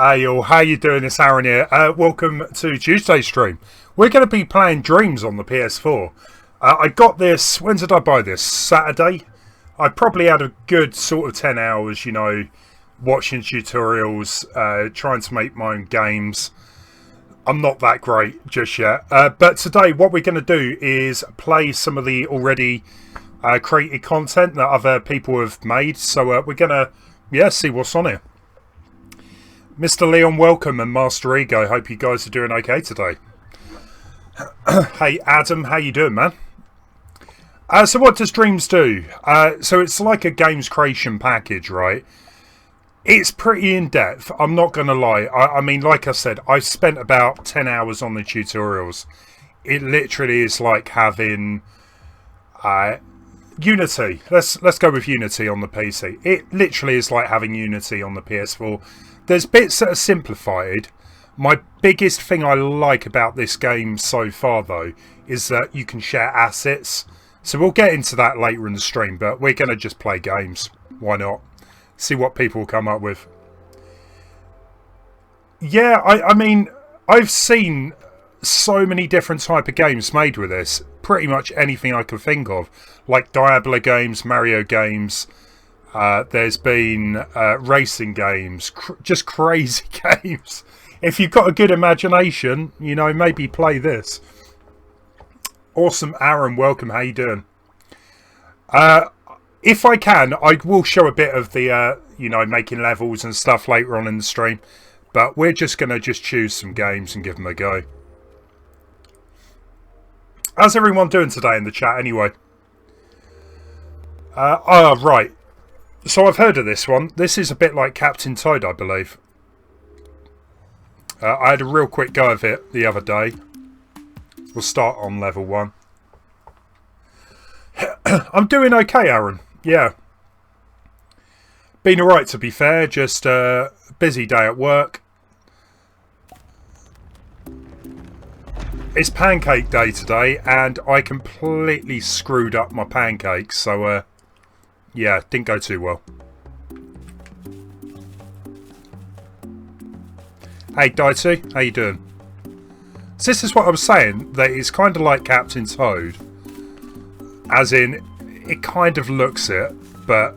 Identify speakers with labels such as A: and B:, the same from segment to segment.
A: Hey all, how you doing? It's Aaron here. Welcome to Tuesday's stream. We're going to be playing Dreams on the PS4. I got this, when did I buy this? Saturday? I probably had a good sort of 10 hours, you know, watching tutorials, trying to make my own games. I'm not that great just yet. But today what we're going to do is play some of the already created content that other people have made. So we're going to, see what's on here. Mr. Leon, welcome, and Master Ego. Hope you guys are doing okay today. Hey, Adam, how you doing, man? So what does Dreams do? So it's like a games creation package, right? It's pretty in-depth, I'm not going to lie. I mean, like I said, I spent about 10 hours on the tutorials. It literally is like having Unity. Let's go with Unity on the PC. It literally is like having Unity on the PS4. There's bits that are simplified. My biggest thing I like about this game so far, though, is that you can share assets. So we'll get into that later in the stream, but we're going to just play games. Why not? See what people come up with. Yeah, I mean, I've seen so many different type of games made with this. Pretty much anything I can think of. Like Diablo games, Mario games. There's been racing games, just crazy games. If you've got a good imagination, you know, maybe play this. Awesome, Aaron, welcome, how you doing? If I can, I will show a bit of the, you know, making levels and stuff later on in the stream. But we're just going to choose some games and give them a go. How's everyone doing today in the chat anyway? Right. So I've heard of this one. This is a bit like Captain Toad, I believe. I had a real quick go of it the other day. We'll start on level 1. I'm doing okay, Aaron. Yeah. Been alright, to be fair. Just a busy day at work. It's pancake day today, and I completely screwed up my pancakes. So, yeah, didn't go too well. Hey, Daitu, how you doing? So this is what I was saying, that it's kind of like Captain Toad. As in, it kind of looks it, but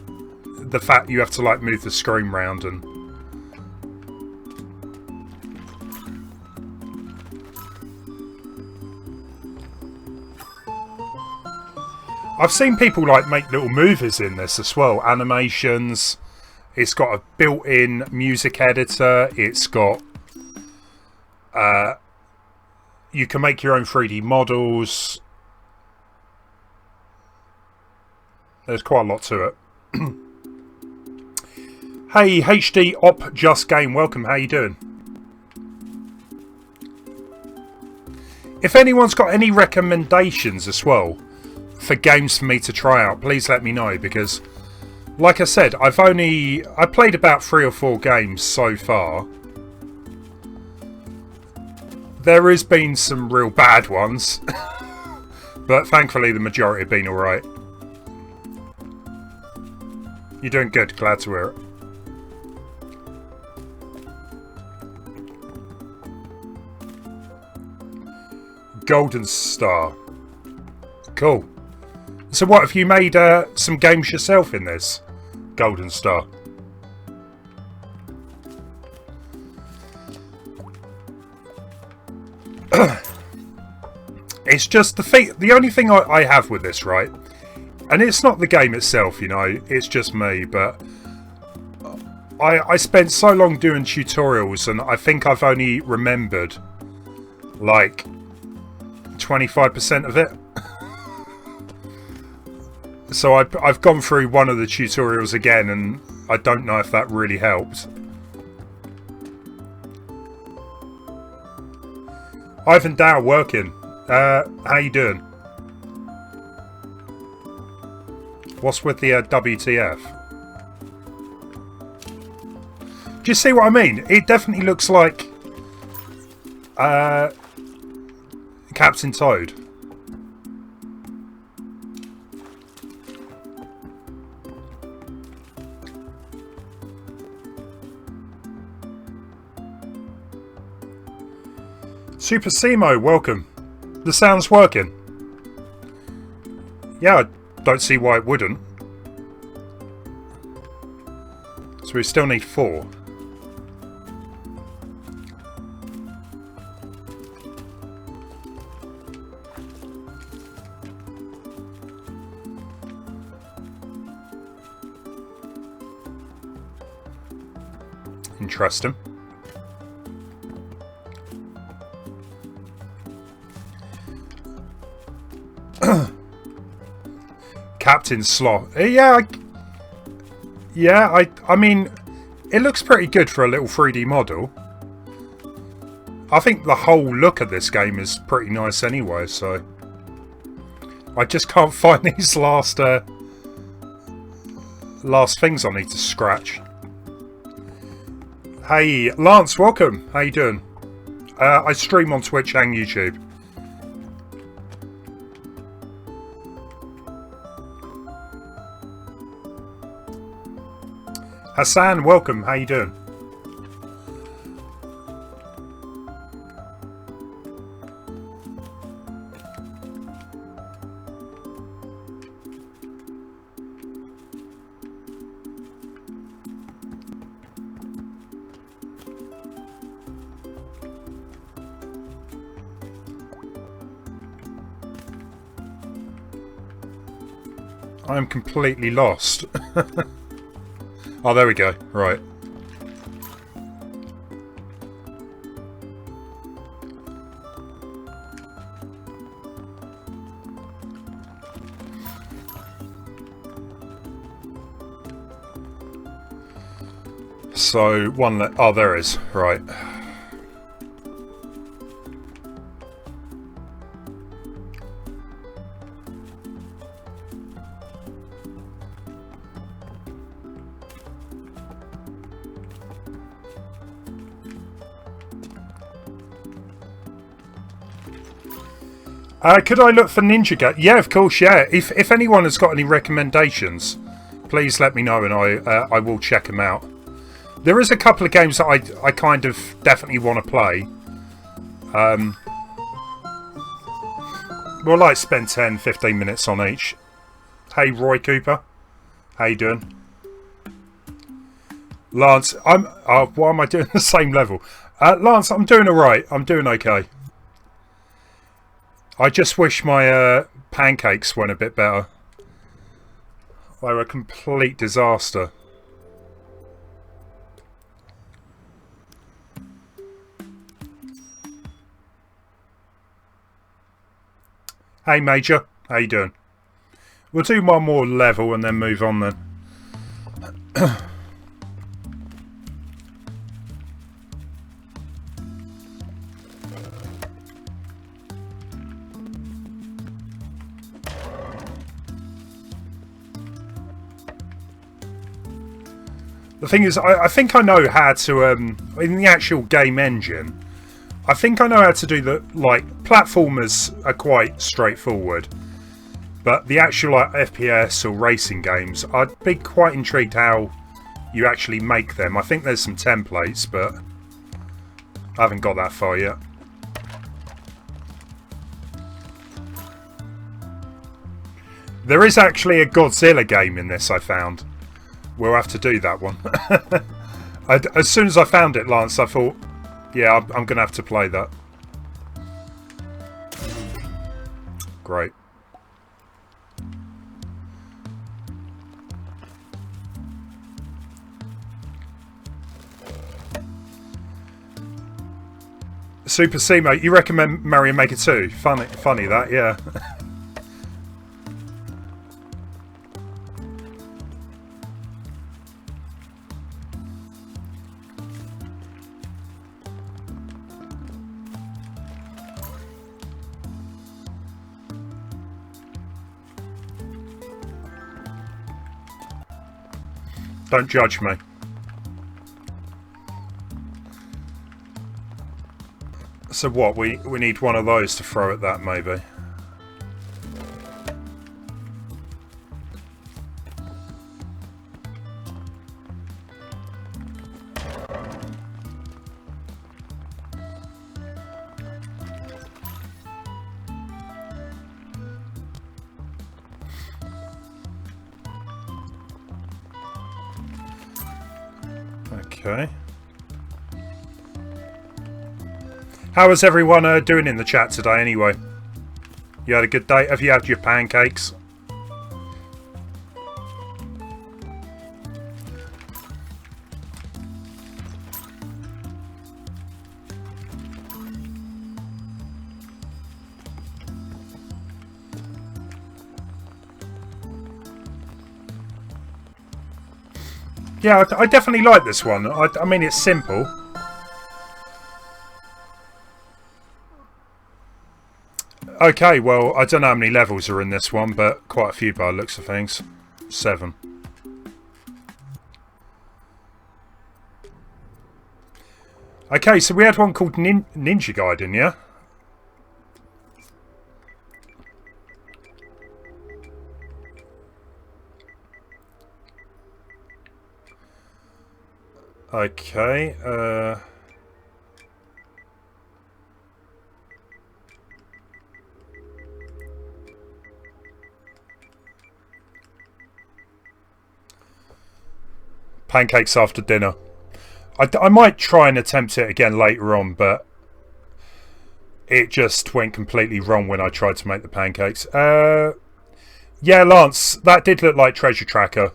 A: the fact you have to like move the screen round and... I've seen people like make little movies in this as well, animations. It's got a built-in music editor. It's got you can make your own 3D models. There's quite a lot to it. Hey, HD Op Just Game, welcome. How you doing? If anyone's got any recommendations as well for games for me to try out, please let me know, because like I said, I played about 3 or 4 games so far. There has been some real bad ones, but thankfully the majority have been alright. You're doing good, glad to hear it. Golden Star. Cool. So what, have you made some games yourself in this? Golden Star. It's just the only thing I have with this, right? And it's not the game itself, you know, it's just me, but I spent so long doing tutorials and I think I've only remembered like 25% of it. So I've gone through one of the tutorials again, and I don't know if that really helped. Ivan Dow working. How you doing? What's with the WTF? Do you see what I mean? It definitely looks like Captain Toad. Super Simo, welcome. The sound's working. Yeah, I don't see why it wouldn't. So we still need 4. Interesting. Captain Slot. Yeah, I mean, it looks pretty good for a little 3D model. I think the whole look of this game is pretty nice anyway, so... I just can't find these last things I need to scratch. Hey, Lance, welcome. How you doing? I stream on Twitch and YouTube. Hassan, welcome. How you doing? I'm completely lost. Oh, there we go. Right. So, oh, there is. Right. Could I look for Ninja Gaiden? Yeah, of course, yeah. If anyone has got any recommendations, please let me know and I will check them out. There is a couple of games that I kind of definitely want to play. We'll like spend 10-15 minutes on each. Hey, Roy Cooper. How you doing? Lance, why am I doing the same level? Lance, I'm doing alright. I'm doing okay. I just wish my pancakes went a bit better. They were a complete disaster. Hey Major, how you doing? We'll do one more level and then move on then. The thing is, I think I know how to, in the actual game engine, I think I know how to do the, like, platformers are quite straightforward. But the actual, like, FPS or racing games, I'd be quite intrigued how you actually make them. I think there's some templates, but I haven't got that far yet. There is actually a Godzilla game in this, I found. We'll have to do that one. As soon as I found it, Lance, I thought, yeah, I'm going to have to play that. Great. Super C, mate. You recommend Mario Maker 2? Funny that, yeah. Don't judge me. So what, we need one of those to throw at that, maybe? Okay. How is everyone doing in the chat today anyway? You had a good day? Have you had your pancakes? Yeah, I definitely like this one. I mean, it's simple. Okay, well, I don't know how many levels are in this one, but quite a few by the looks of things. 7. Okay, so we had one called Ninja Gaiden, yeah? Okay, Pancakes after dinner. I might try and attempt it again later on, but it just went completely wrong when I tried to make the pancakes. Yeah, Lance, that did look like Treasure Tracker.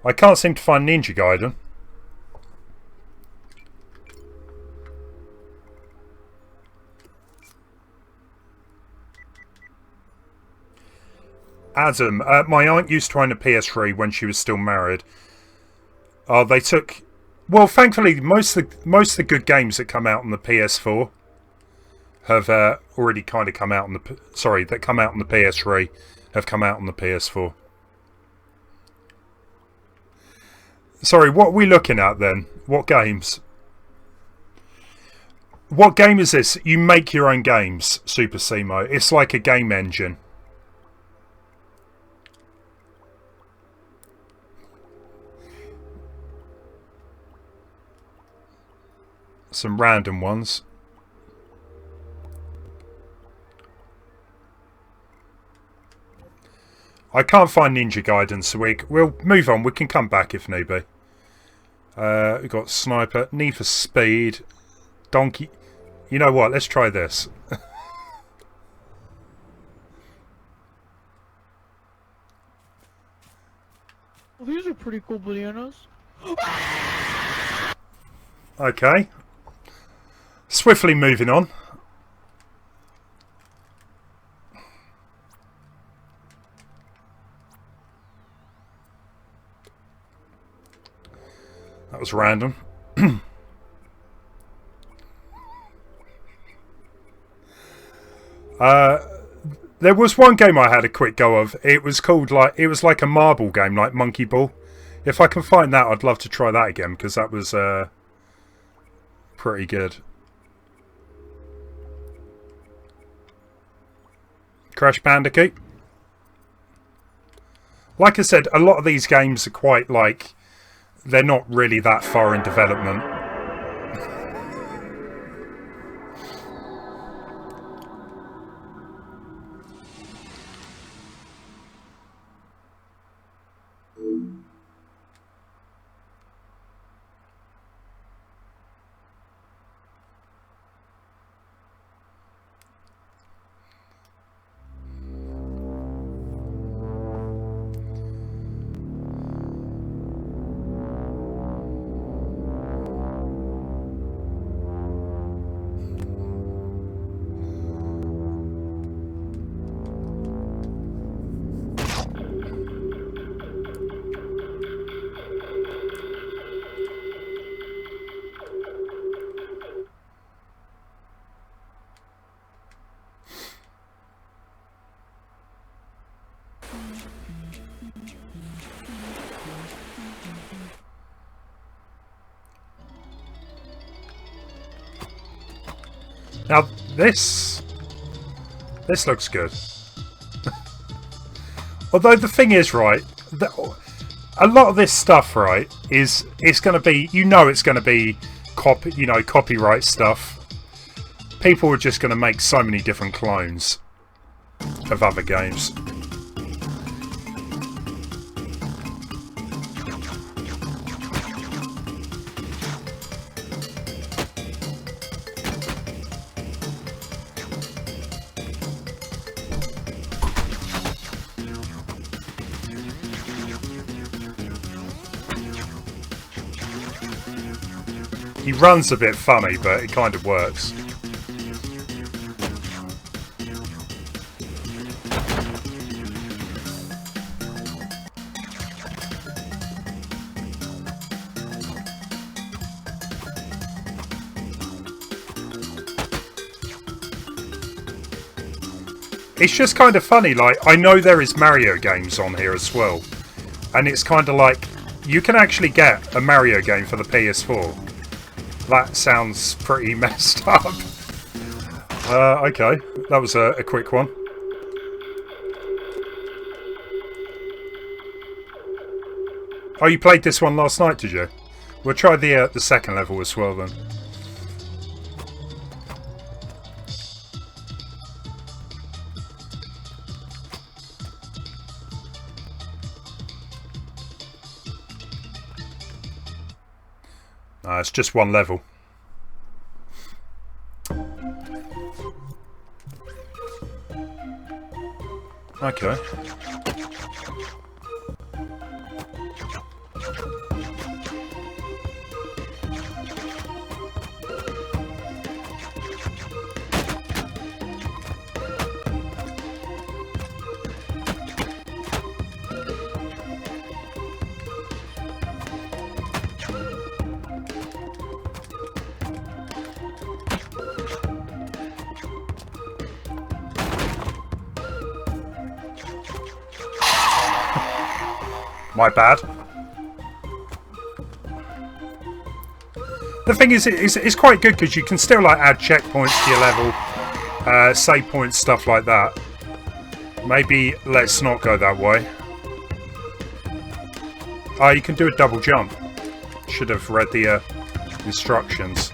A: I can't seem to find Ninja Gaiden. Adam, my aunt used to own a PS3 when she was still married. They took... Well, thankfully, most of the good games that come out on the PS4 have already kind of come out on the... Sorry, that come out on the PS3 have come out on the PS4. Sorry, what are we looking at then? What games? What game is this? You make your own games, Super Simo. It's like a game engine. Some random ones. I can't find Ninja Gaiden, so we'll move on. We can come back if need be. We've got Sniper, Need for Speed, Donkey. You know what? Let's try this.
B: Well, these are pretty cool bananas.
A: Okay. Swiftly moving on. That was random. There was one game I had a quick go of. It was called it was like a marble game, like Monkey Ball. If I can find that, I'd love to try that again because that was pretty good. Crash Bandicoot. Like I said, a lot of these games are quite like... They're not really that far in development. Now, this looks good. Although the thing is, right, a lot of this stuff, right, it's going to be, it's going to be copyright stuff. People are just going to make so many different clones of other games. He runs a bit funny, but it kind of works. It's just kind of funny, like, I know there is Mario games on here as well. And it's kind of like, you can actually get a Mario game for the PS4. That sounds pretty messed up. Okay, that was a quick one. Oh, you played this one last night, did you? We'll try the second level as well then. It's just one level. Okay. My bad. The thing is, it's quite good because you can still like add checkpoints to your level, save points, stuff like that. Maybe let's not go that way. Oh, you can do a double jump. Should have read the instructions.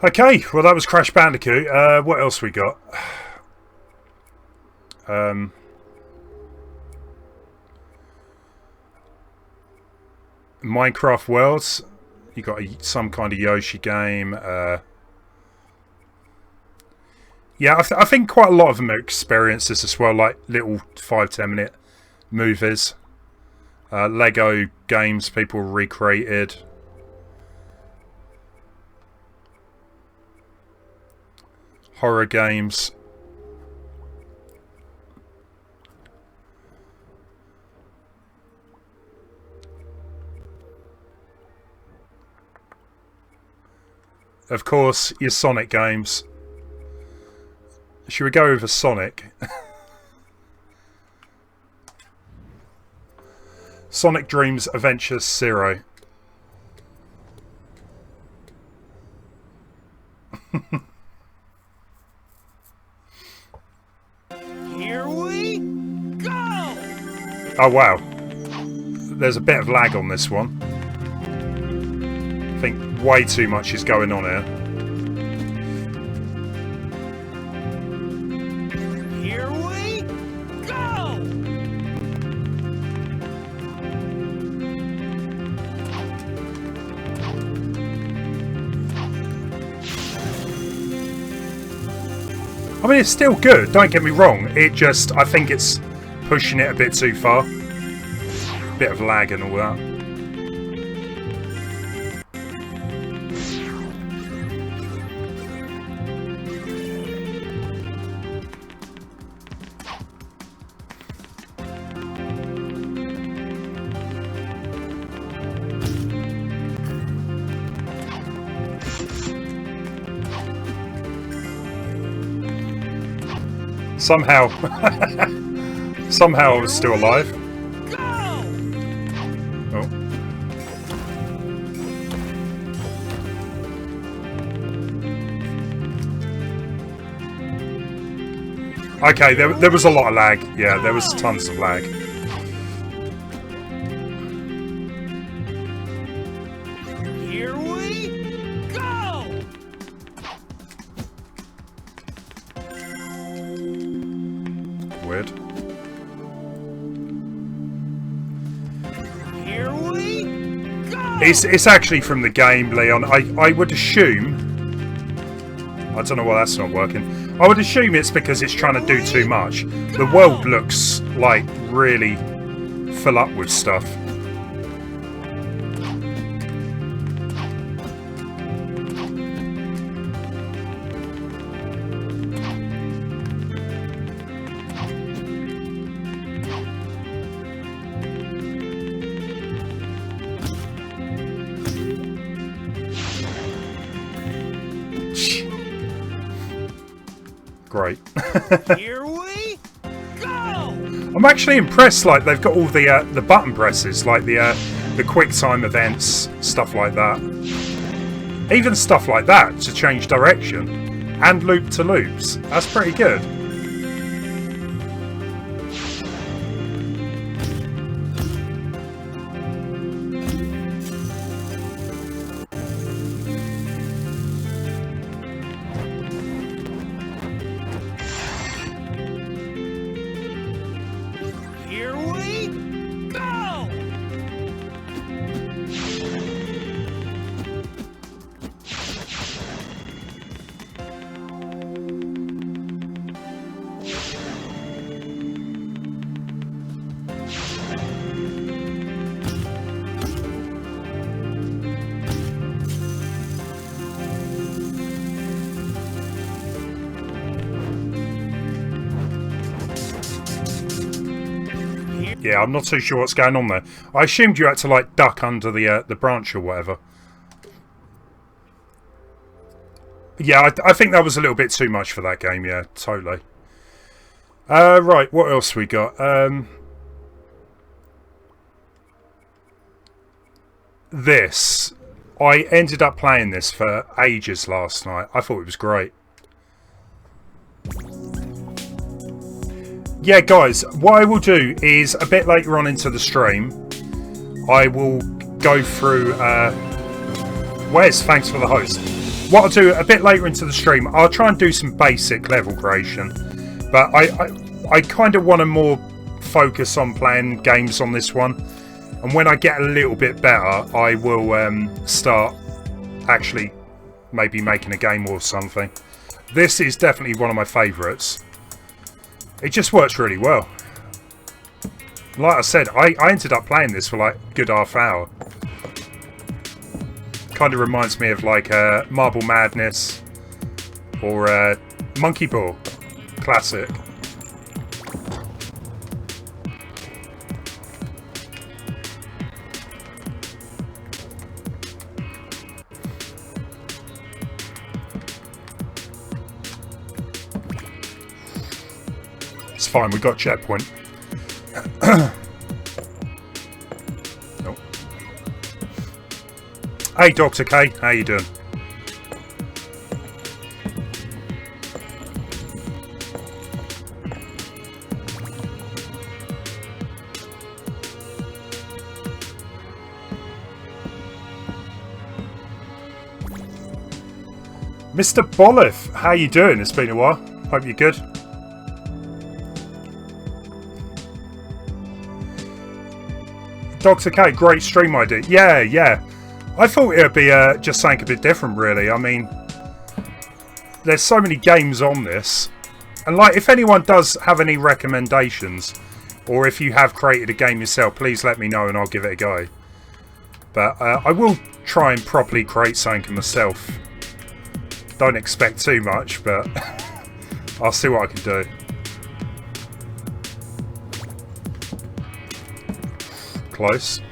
A: Okay, well that was Crash Bandicoot. What else we got? Minecraft Worlds. You got some kind of Yoshi game. Yeah, I think quite a lot of them are experiences as well, like little 5-10 minute movies. Lego games people recreated. Horror games. Of course, your Sonic games. Should we go over Sonic? Sonic Dreams Adventure Zero.
C: Here we go!
A: Oh wow. There's a bit of lag on this one. I think way too much is going on here.
C: Here we go!
A: I mean, it's still good, don't get me wrong. It just, I think it's pushing it a bit too far. Bit of lag and all that. Somehow, somehow I was still alive. Oh. Okay, there was a lot of lag. Yeah, there was tons of lag.
C: Here we go!
A: weird.
C: Here we go!
A: It's actually from the game, Leon. I would assume... I don't know why that's not working. I would assume it's because it's trying to do too much. The world looks like really full up with stuff. Great.
C: Here we go!
A: I'm actually impressed. Like they've got all the button presses, like the quick time events, stuff like that. Even stuff like that to change direction and loop to loops. That's pretty good.
C: Here we go!
A: Yeah, I'm not too sure what's going on there. I assumed you had to like duck under the branch or whatever. Yeah, I think that was a little bit too much for that game. Yeah, totally. Right, what else we got? This. I ended up playing this for ages last night. I thought it was great. Yeah, guys, what I will do is a bit later on into the stream, I will go through... Wes, thanks for the host. What I'll do a bit later into the stream, I'll try and do some basic level creation. But I kind of want to more focus on playing games on this one. And when I get a little bit better, I will start actually maybe making a game or something. This is definitely one of my favourites. It just works really well. Like I said, I ended up playing this for like a good half hour. Kind of reminds me of like Marble Madness or Monkey Ball. Classic. It's fine, we got checkpoint. Nope. Hey Dr. K, how you doing? Mr. Bolliff, how you doing? It's been a while. Hope you're good. Dr. K, great stream idea. Yeah. I thought it would be just something a bit different, really. I mean, there's so many games on this. And, like, if anyone does have any recommendations, or if you have created a game yourself, please let me know and I'll give it a go. But I will try and properly create something myself. Don't expect too much, but I'll see what I can do. Close.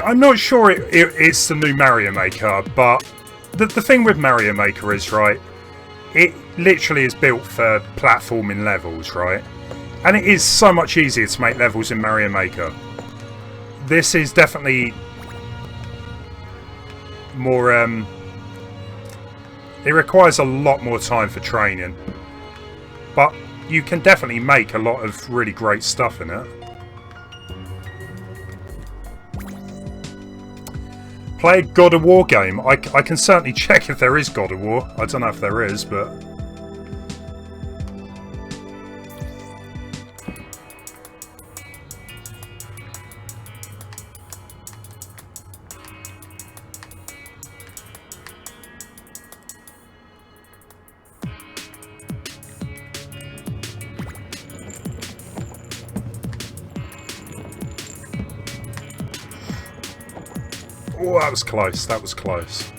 A: I'm not sure it's the new Mario Maker, but the thing with Mario Maker is, right, it literally is built for platforming levels, right? And it is so much easier to make levels in Mario Maker. This is definitely more. It requires a lot more time for training, but you can definitely make a lot of really great stuff in it. Play a God of War game. I can certainly check if there is God of War. I don't know if there is, but... Oh, that was close. That was close.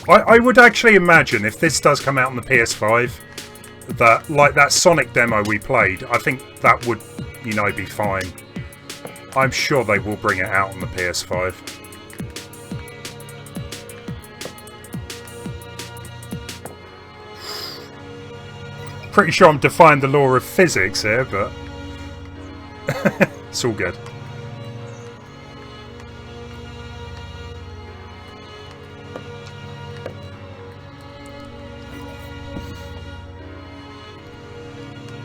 A: I would actually imagine if this does come out on the PS5, that like that Sonic demo we played, I think that would, you know, be fine. I'm sure they will bring it out on the PS5. Pretty sure I'm defying the law of physics here, but it's all good.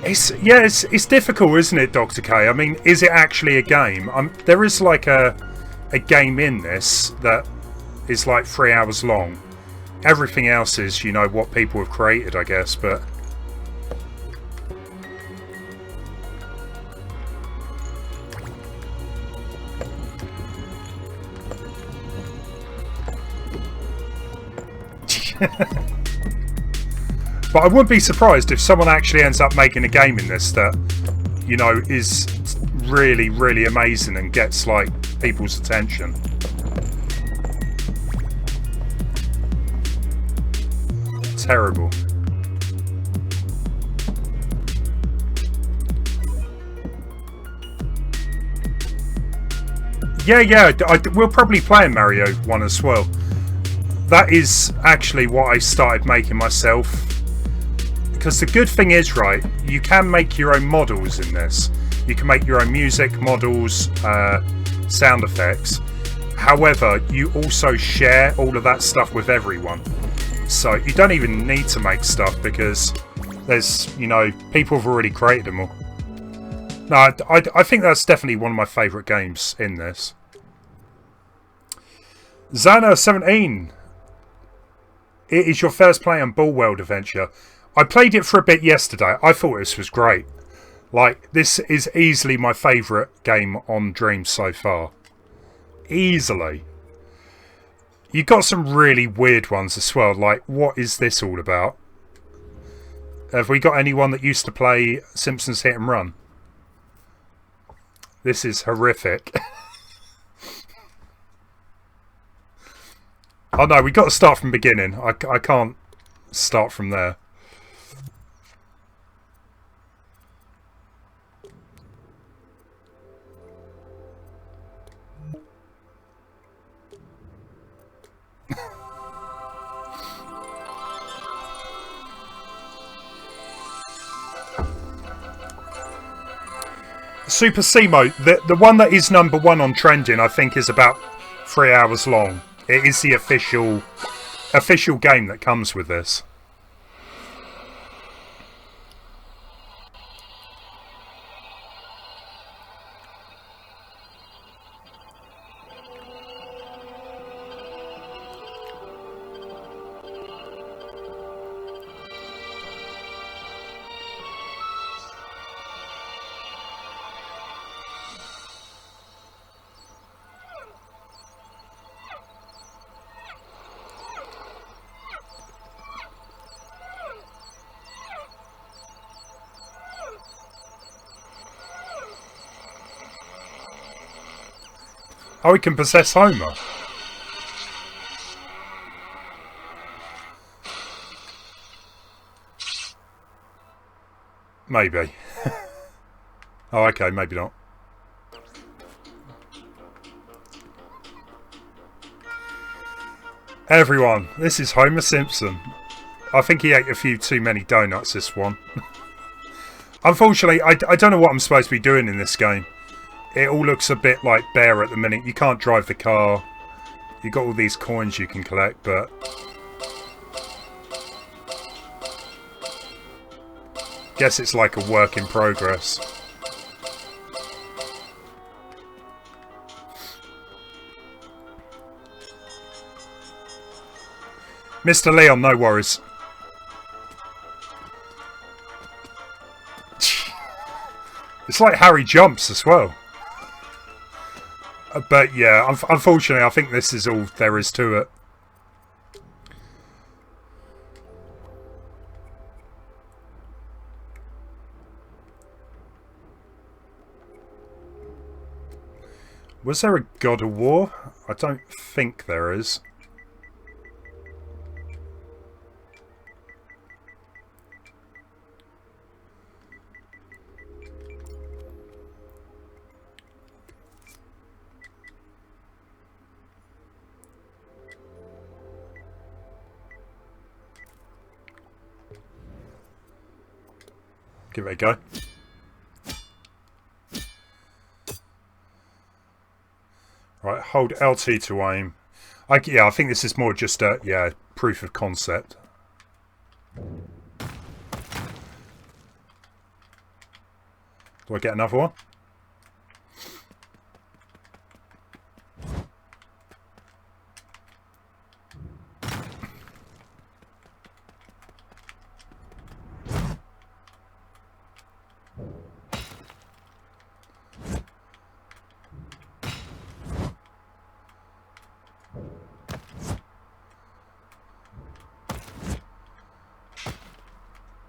A: It's difficult, isn't it, Dr. K? I mean, is it actually a game? There is like a game in this that is like 3 hours long. Everything else is, you know, what people have created, I guess, but... But I wouldn't be surprised if someone actually ends up making a game in this that, you know, is really, really amazing and gets, like, people's attention. Terrible. Yeah, we'll probably play Mario 1 as well. That is actually what I started making myself. Because the good thing is, right, you can make your own models in this. You can make your own music, models, sound effects. However, you also share all of that stuff with everyone. So you don't even need to make stuff because there's, you know, people have already created them all. No, I think that's definitely one of my favourite games in this. Zana17. It is your first play on Ball World Adventure. I played it for a bit yesterday. I thought this was great. Like, this is easily my favourite game on Dreams so far. Easily. You got some really weird ones as well. Like, what is this all about? Have we got anyone that used to play Simpsons Hit and Run? This is horrific. Oh no, we got to start from the beginning. I can't start from there. Super C-Mode, the one that is #1 on trending, I think is about 3 hours long. It is the official game that comes with this. Oh, we can possess Homer. Maybe. Oh, okay, maybe not. Everyone, this is Homer Simpson. I think he ate a few too many donuts, this one. Unfortunately, I don't know what I'm supposed to be doing in this game. It all looks a bit like Bear at the minute. You can't drive the car. You've got all these coins you can collect, but... guess it's like a work in progress. Mr. Leon, no worries. It's like Harry jumps as well. But yeah, unfortunately, I think this is all there is to it. Was there a God of War? I don't think there is. Give it a go. Right, hold LT to aim. Yeah, I think this is more just a proof of concept. Do I get another one?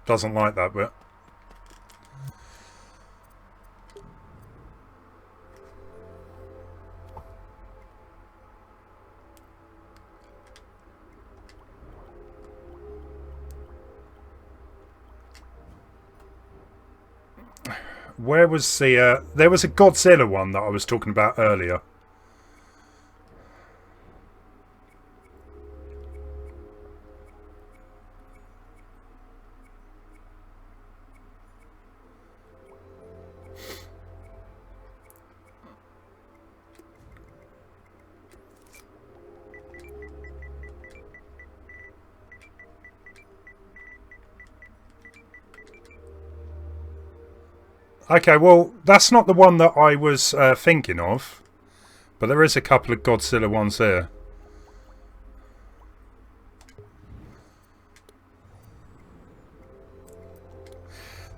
A: Doesn't like that bit. Where was the... there was a Godzilla one that I was talking about earlier. Okay, well, that's not the one that I was thinking of. But there is a couple of Godzilla ones there.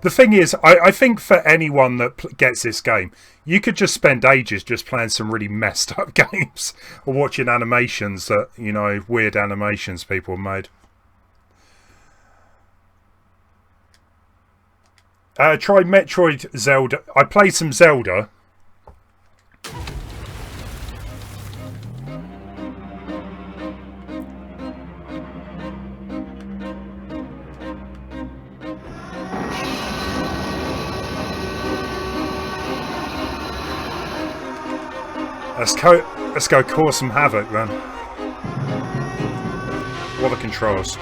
A: The thing is, I think for anyone that gets this game, you could just spend ages just playing some really messed up games. Or watching animations that, you know, weird animations people have made. Try Metroid Zelda. I played some Zelda. Let's go cause some havoc then. What are the controls?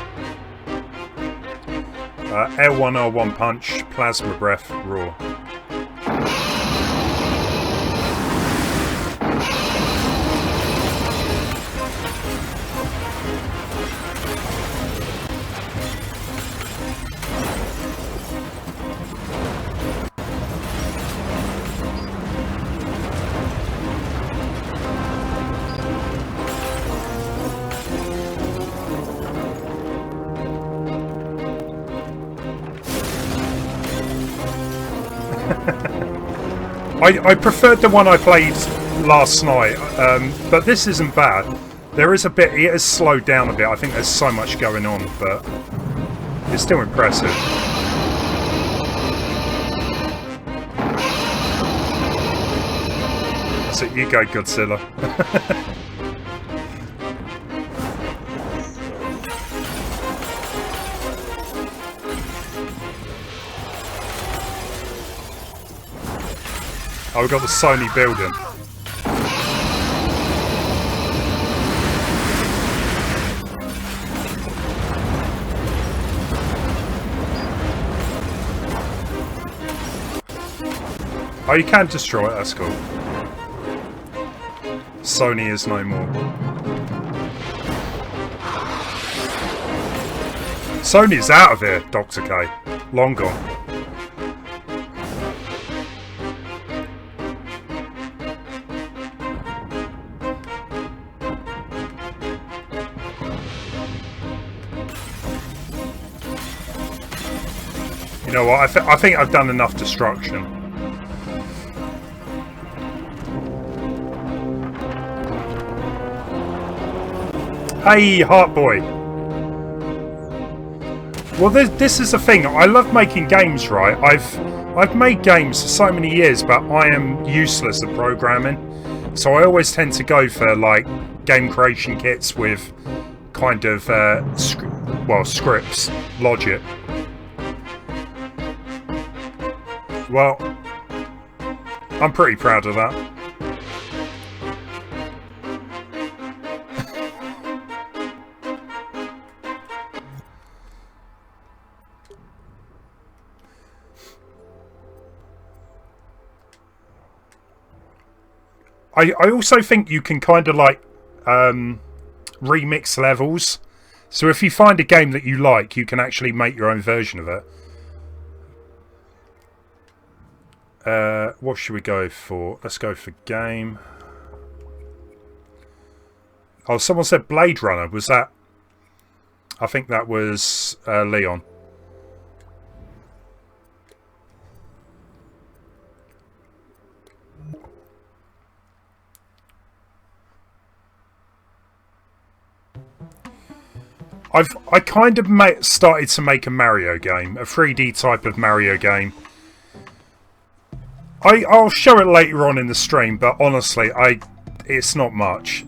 A: L1, R1 punch, plasma breath, raw. I preferred the one I played last night, but this isn't bad. There is a bit, it has slowed down a bit. I think there's so much going on, but it's still impressive. So you go, Godzilla. Oh, we've got the Sony building. Oh, you can destroy it, that's cool. Sony is no more. Sony's out of here, Dr. K. Long gone. You know what? I think I've done enough destruction. Hey, Heart Boy. Well, this is the thing. I love making games, right? I've made games for so many years, but I am useless at programming. So I always tend to go for like game creation kits with kind of scripts, logic. Well, I'm pretty proud of that. I also think you can kind of like remix levels. So if you find a game that you like, you can actually make your own version of it. What should we go for? Let's go for game. Oh, someone said Blade Runner. Was that? I think that was Leon. I kind of started to make a Mario game, a 3D type of Mario game. I'll show it later on in the stream, but honestly, it's not much.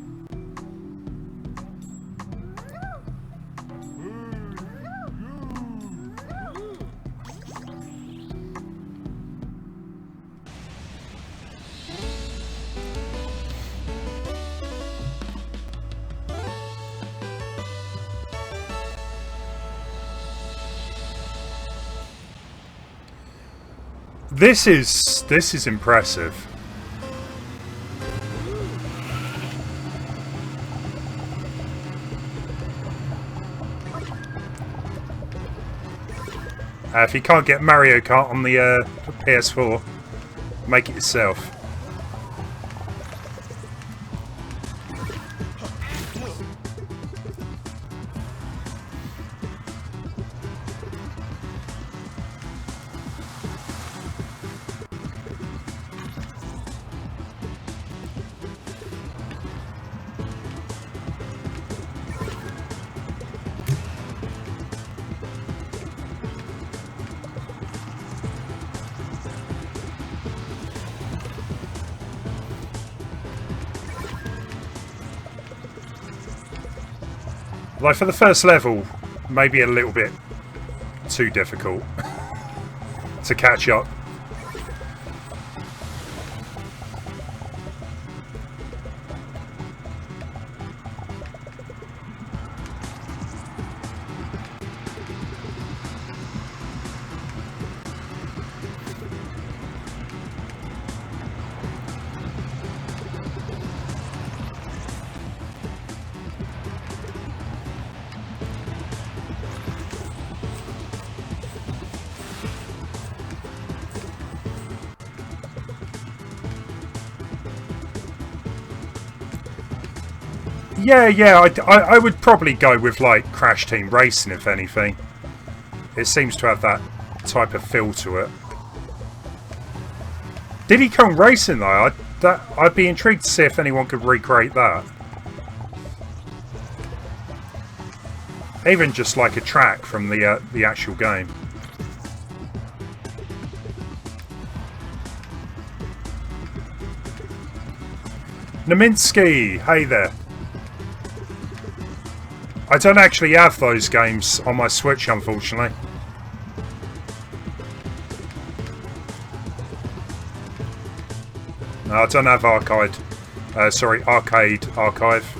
A: This is impressive. If you can't get Mario Kart on the PS4, make it yourself. Like for the first level, maybe a little bit too difficult to catch up. Yeah, I would probably go with like Crash Team Racing if anything. It seems to have that type of feel to it. Diddy Kong Racing though, I'd be intrigued to see if anyone could recreate that. Even just like a track from the actual game. Naminsky, hey there. I don't actually have those games on my Switch, unfortunately. No, I don't have Arcade Archive.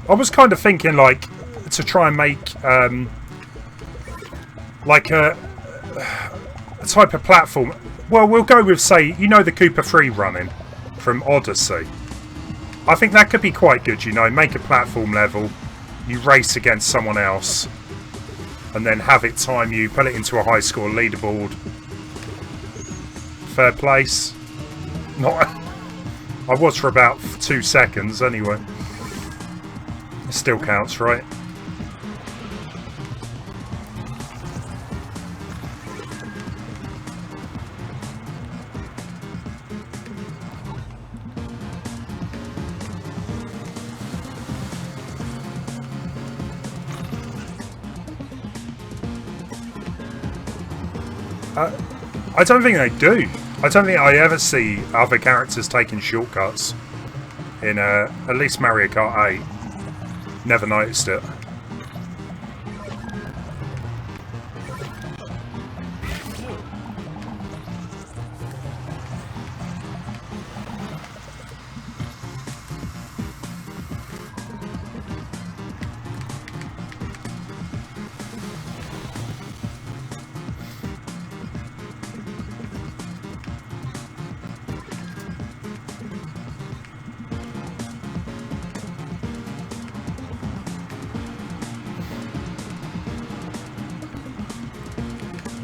A: I was kind of thinking, like, to try and make, like a type of platform. Well, we'll go with, say, you know the Cooper Free running from Odyssey. I think that could be quite good, you know. Make a platform level, you race against someone else, and then have it time you, put it into a high score leaderboard. Third place. Not. I was for about 2 seconds anyway. It still counts, right? I don't think they do. I don't think I ever see other characters taking shortcuts in at least Mario Kart 8. Never noticed it.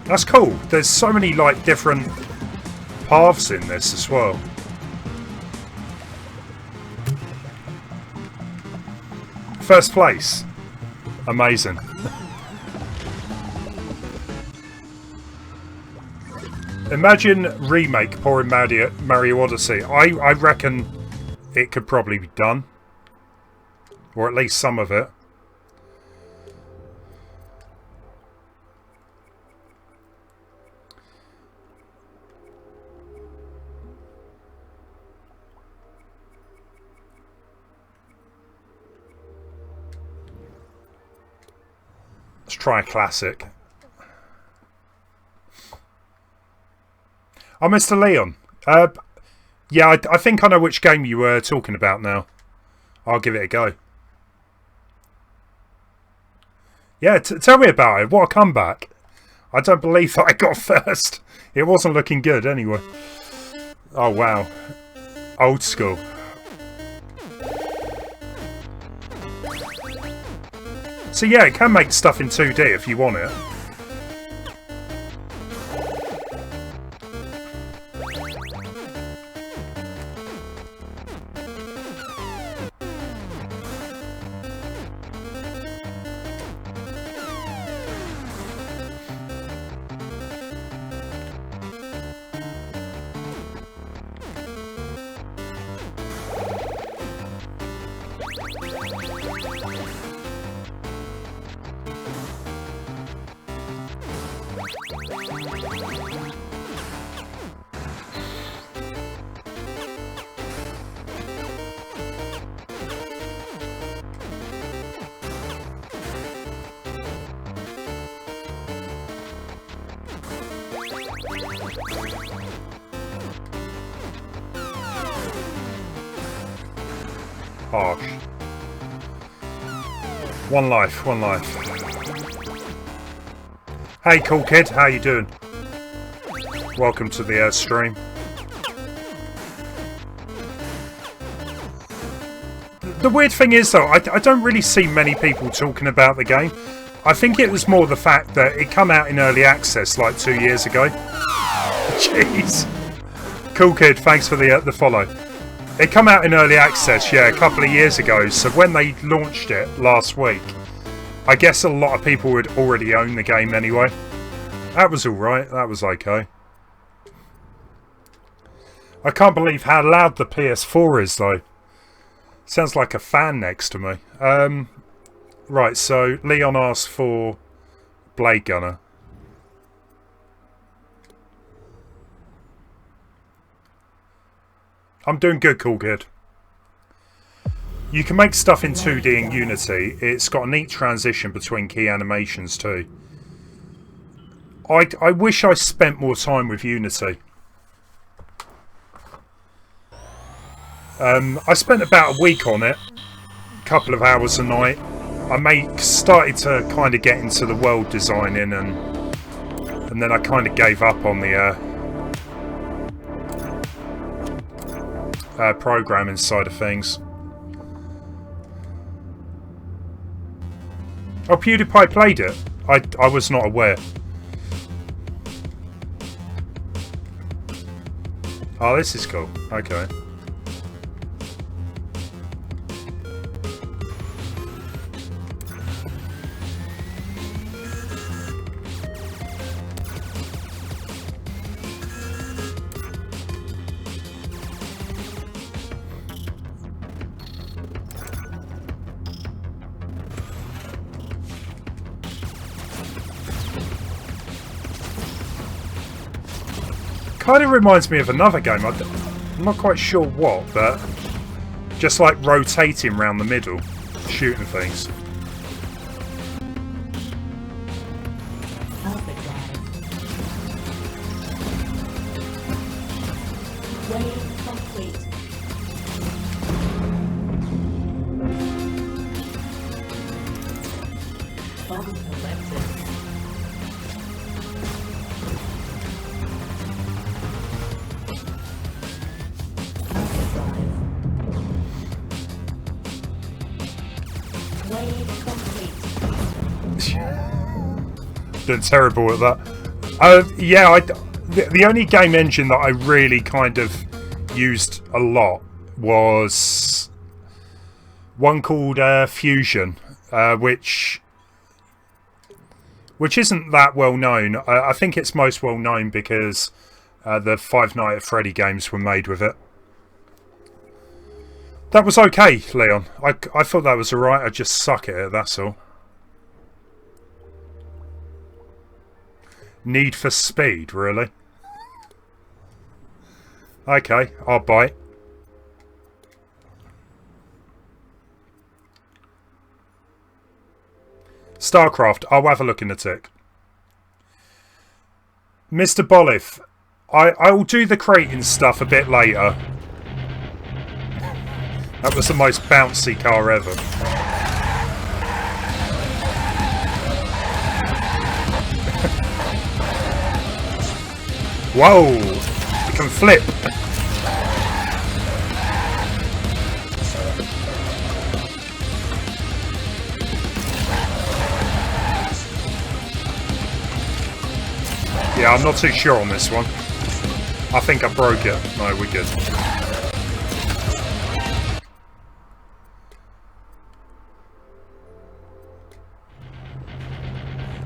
A: That's cool. There's so many like different paths in this as well. First place. Amazing. Imagine remake pouring Mario Odyssey. I reckon it could probably be done. Or at least some of it. Let's try a classic. Oh, Mr. Leon. Yeah, I think I know which game you were talking about now. I'll give it a go. Yeah, tell me about it. What a comeback. I don't believe that I got first. It wasn't looking good anyway. Oh, wow. Old school. So yeah, it can make stuff in 2D if you want it. Harsh. One life, one life. Hey, cool kid, how you doing? Welcome to the stream. The weird thing is, though, I don't really see many people talking about the game. I think it was more the fact that it came out in early access like 2 years ago. Jeez. Cool kid, thanks for the follow. It came out in early access, yeah, a couple of years ago, so when they launched it last week, I guess a lot of people would already own the game anyway. That was alright, that was okay. I can't believe how loud the PS4 is, though. Sounds like a fan next to me. Right, so Leon asked for Blade Gunner. I'm doing good, cool kid. You can make stuff in 2D in Unity. It's got a neat transition between key animations too. I wish I spent more time with Unity. I spent about a week on it. couple of hours a night. I started to kind of get into the world designing, and then I kind of gave up on the programming side of things. Oh, PewDiePie played it. I was not aware. Oh, this is cool. Okay. Kind of reminds me of another game. I'm not quite sure what, but just like rotating around the middle, shooting things. Doing terrible at that. Yeah, the only game engine that I really kind of used a lot was one called Fusion, which isn't that well known. I think it's most well known because the Five Nights at Freddy games were made with it. That was okay, Leon. I thought that was alright. I just suck at it, that's all. Need for Speed, really? Okay, I'll bite. Starcraft, I'll have a look in the tick. Mr. Bolliff, I'll do the crating stuff a bit later. That was the most bouncy car ever. Whoa! It can flip! Yeah, I'm not too sure on this one. I think I broke it. No, we're good.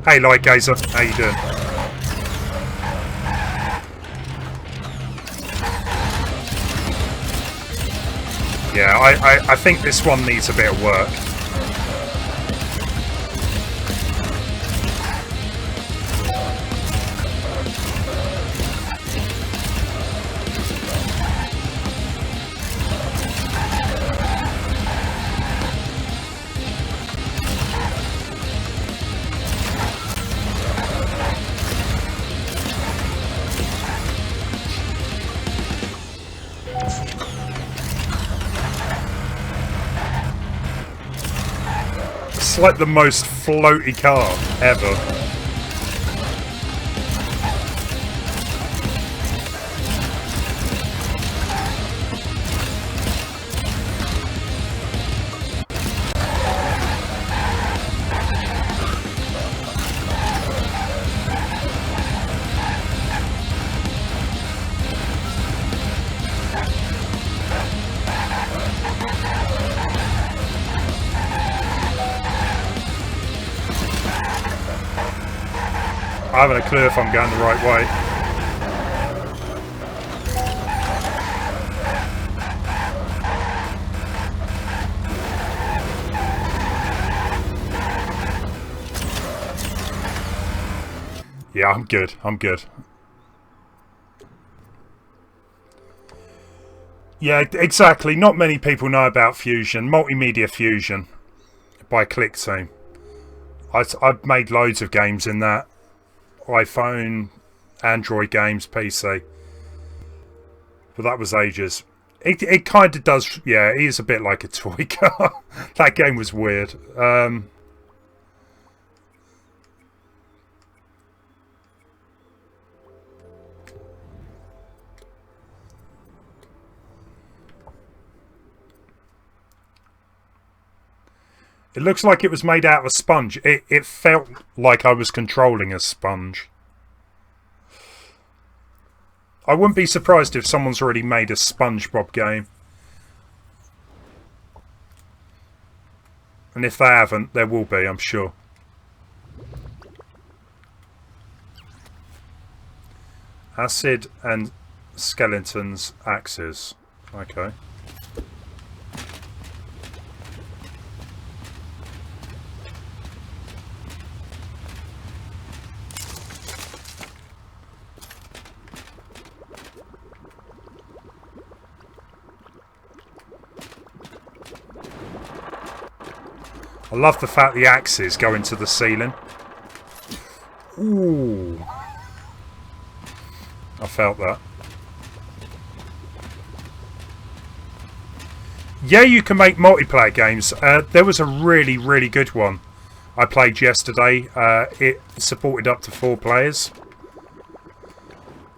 A: Hey, Light Gazer. How you doing? Yeah, I think this one needs a bit of work. It's like the most floaty car ever. I haven't a clue if I'm going the right way. Yeah, I'm good. I'm good. Yeah, exactly. Not many people know about Fusion. Multimedia Fusion by Click Team. I've made loads of games in that. iPhone, Android games, PC. But that was ages. It kind of does, yeah, it is a bit like a toy car. That game was weird. It looks like it was made out of a sponge. It felt like I was controlling a sponge. I wouldn't be surprised if someone's already made a SpongeBob game. And if they haven't, there will be, I'm sure. Acid and skeletons axes. Okay. I love the fact the axes go into the ceiling. Ooh. I felt that. Yeah, you can make multiplayer games. There was a really, really good one I played yesterday. It supported up to 4 players.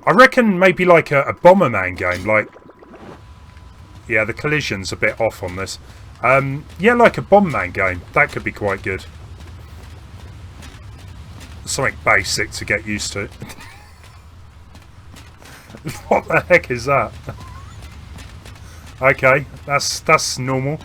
A: I reckon maybe like a Bomberman game. Like, yeah, the collision's a bit off on this. Yeah, like a Bomberman game. That could be quite good. Something basic to get used to. What the heck is that? Okay, that's normal.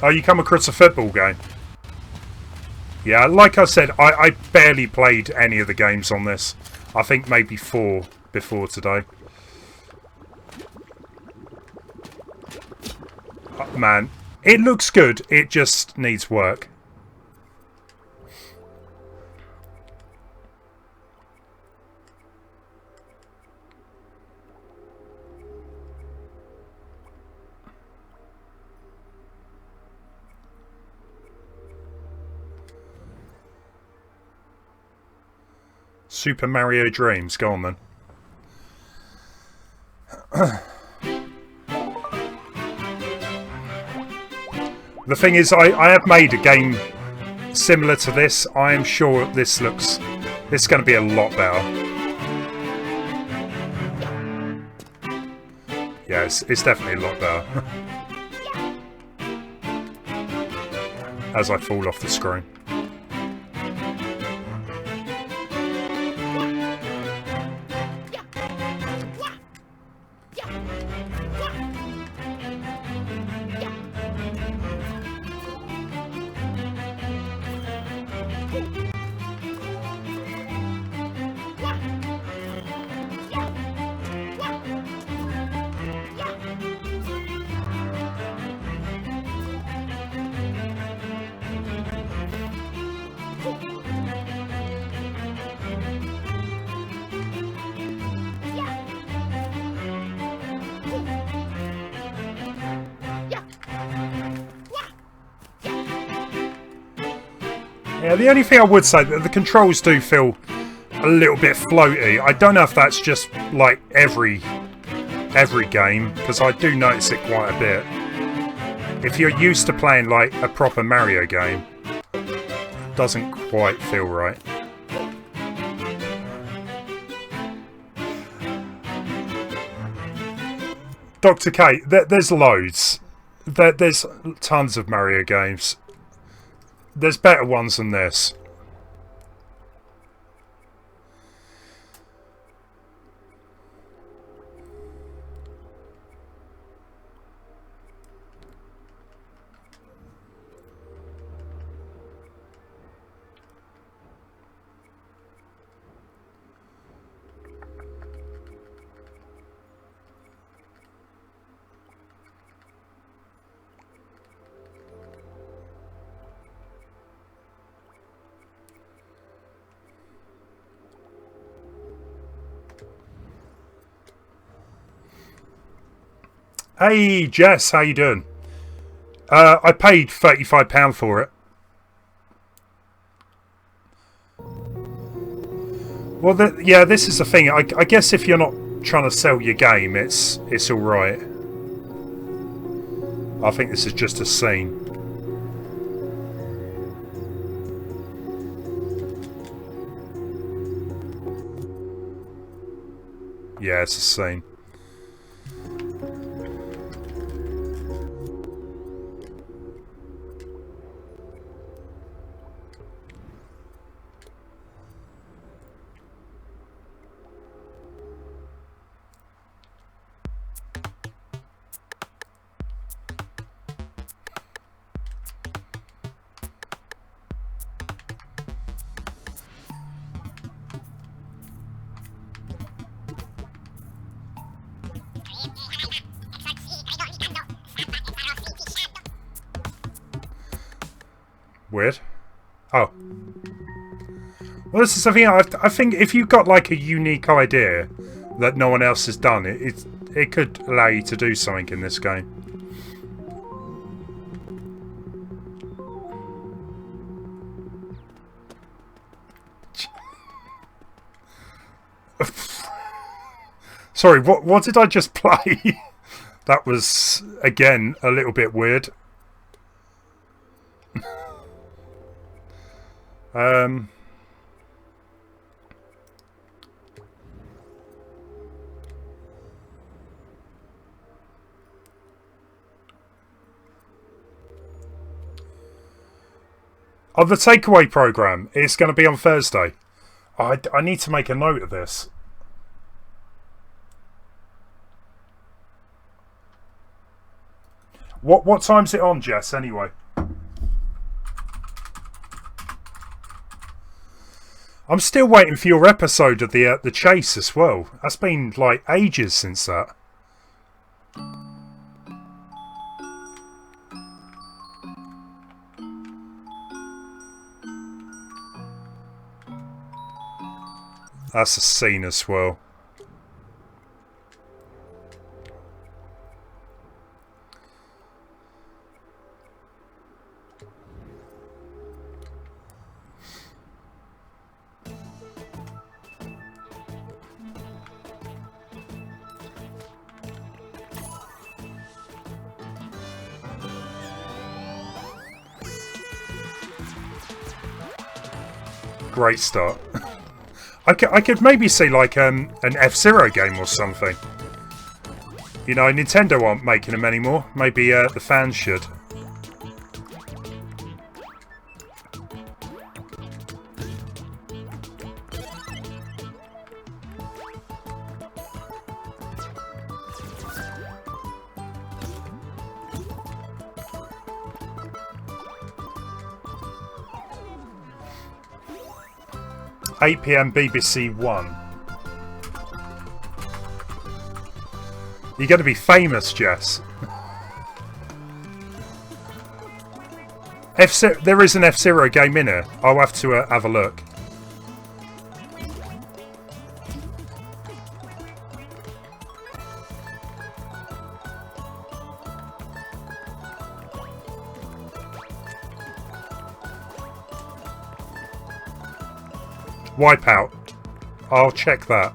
A: Oh, you come across a football game? Yeah, like I said, I barely played any of the games on this. I think maybe 4 before today. Oh, man, it looks good. It just needs work. Super Mario Dreams, go on then. The thing is, I have made a game similar to this. I am sure this is going to be a lot better. Yeah, it's definitely a lot better. As I fall off the screen. Yeah, the only thing I would say, that the controls do feel a little bit floaty. I don't know if that's just like every game, because I do notice it quite a bit. If you're used to playing like a proper Mario game, it doesn't quite feel right. Dr. K, there's loads. There's tons of Mario games. There's better ones than this. Hey, Jess, how you doing? I paid £35 for it. Well, yeah, this is the thing. I guess if you're not trying to sell your game, it's all right. I think this is just a scene. Yeah, it's a scene. Weird. Oh. Well, this is something I think if you've got like a unique idea that no one else has done, it could allow you to do something in this game. Sorry, what did I just play? That was again a little bit weird. Oh, the takeaway program. It's going to be on Thursday. I need to make a note of this. What time's it on, Jess? Anyway. I'm still waiting for your episode of the chase as well. That's been like ages since that. That's a scene as well. Great start. I could maybe see like an FZero game or something. You know, Nintendo aren't making them anymore. Maybe the fans should. £8 PM BBC One. You're going to be famous, Jess. There is an FZero game in it. I'll have to have a look. Wipeout. I'll check that.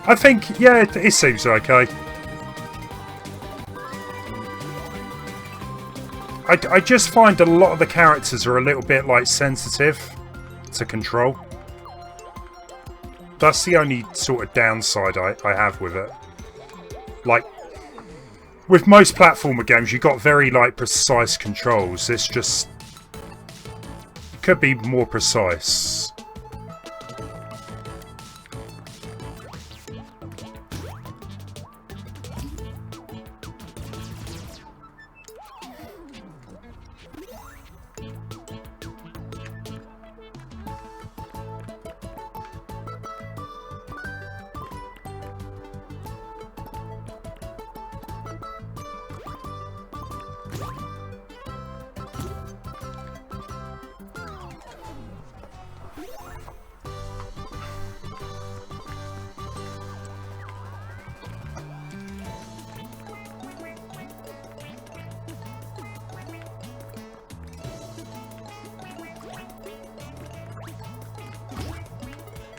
A: I think, yeah, it seems okay. I just find a lot of the characters are a little bit like sensitive to control. That's the only sort of downside I have with it. Like, with most platformer games, you've got very like precise controls. This just could be more precise.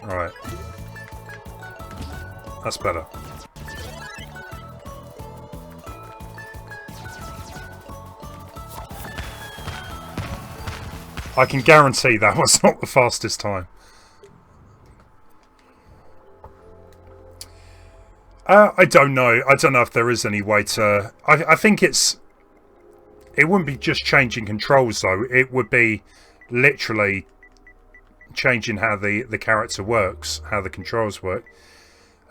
A: Alright. That's better. I can guarantee that was not the fastest time. I don't know. I don't know if there is any way to... I think it's... It wouldn't be just changing controls, though. It would be literally changing how the character works, how the controls work.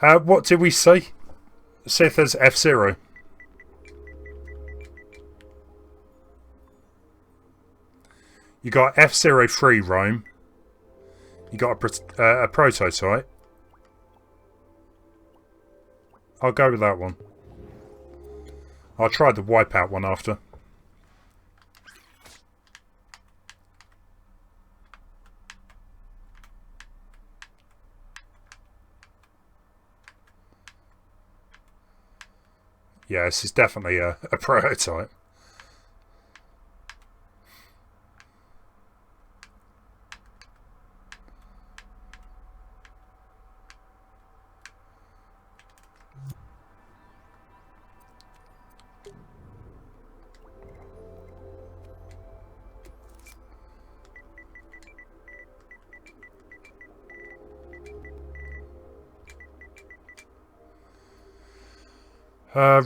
A: What did we see? See if there's FZero. You got FZero free roam. You got a prototype. I'll go with that one. I'll try the wipeout one after. Yeah, this is definitely a prototype.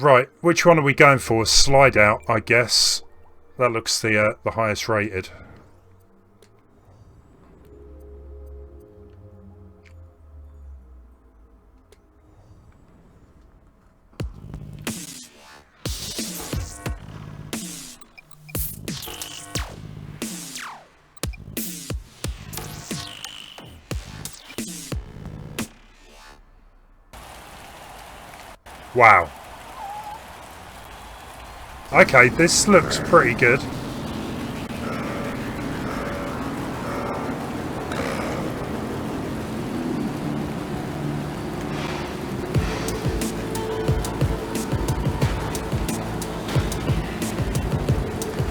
A: Right, which one are we going for? Slide out, I guess. That looks the highest rated. Wow. Okay, this looks pretty good.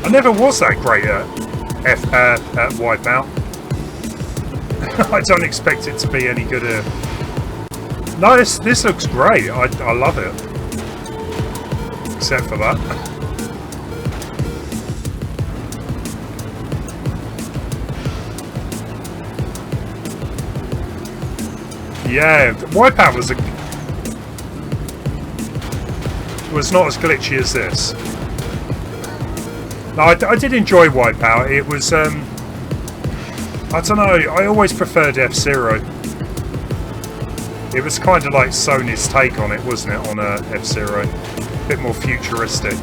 A: I never was that great at Wipeout. I don't expect it to be any good at... No, this looks great. I love it. Except for that. Yeah, Wipeout was not as glitchy as this. No, I did enjoy Wipeout. It was, I don't know, I always preferred FZero. It was kind of like Sony's take on it, wasn't it, on FZero? A bit more futuristic.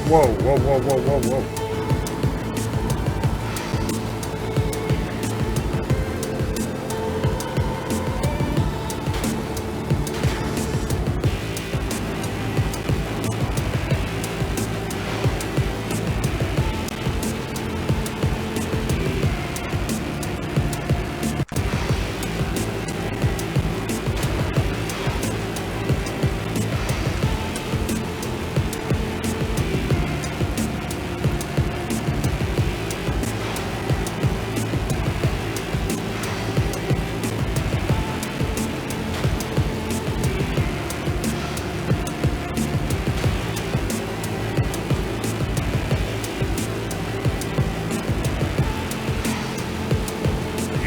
A: Whoa, whoa, whoa, whoa, whoa, whoa.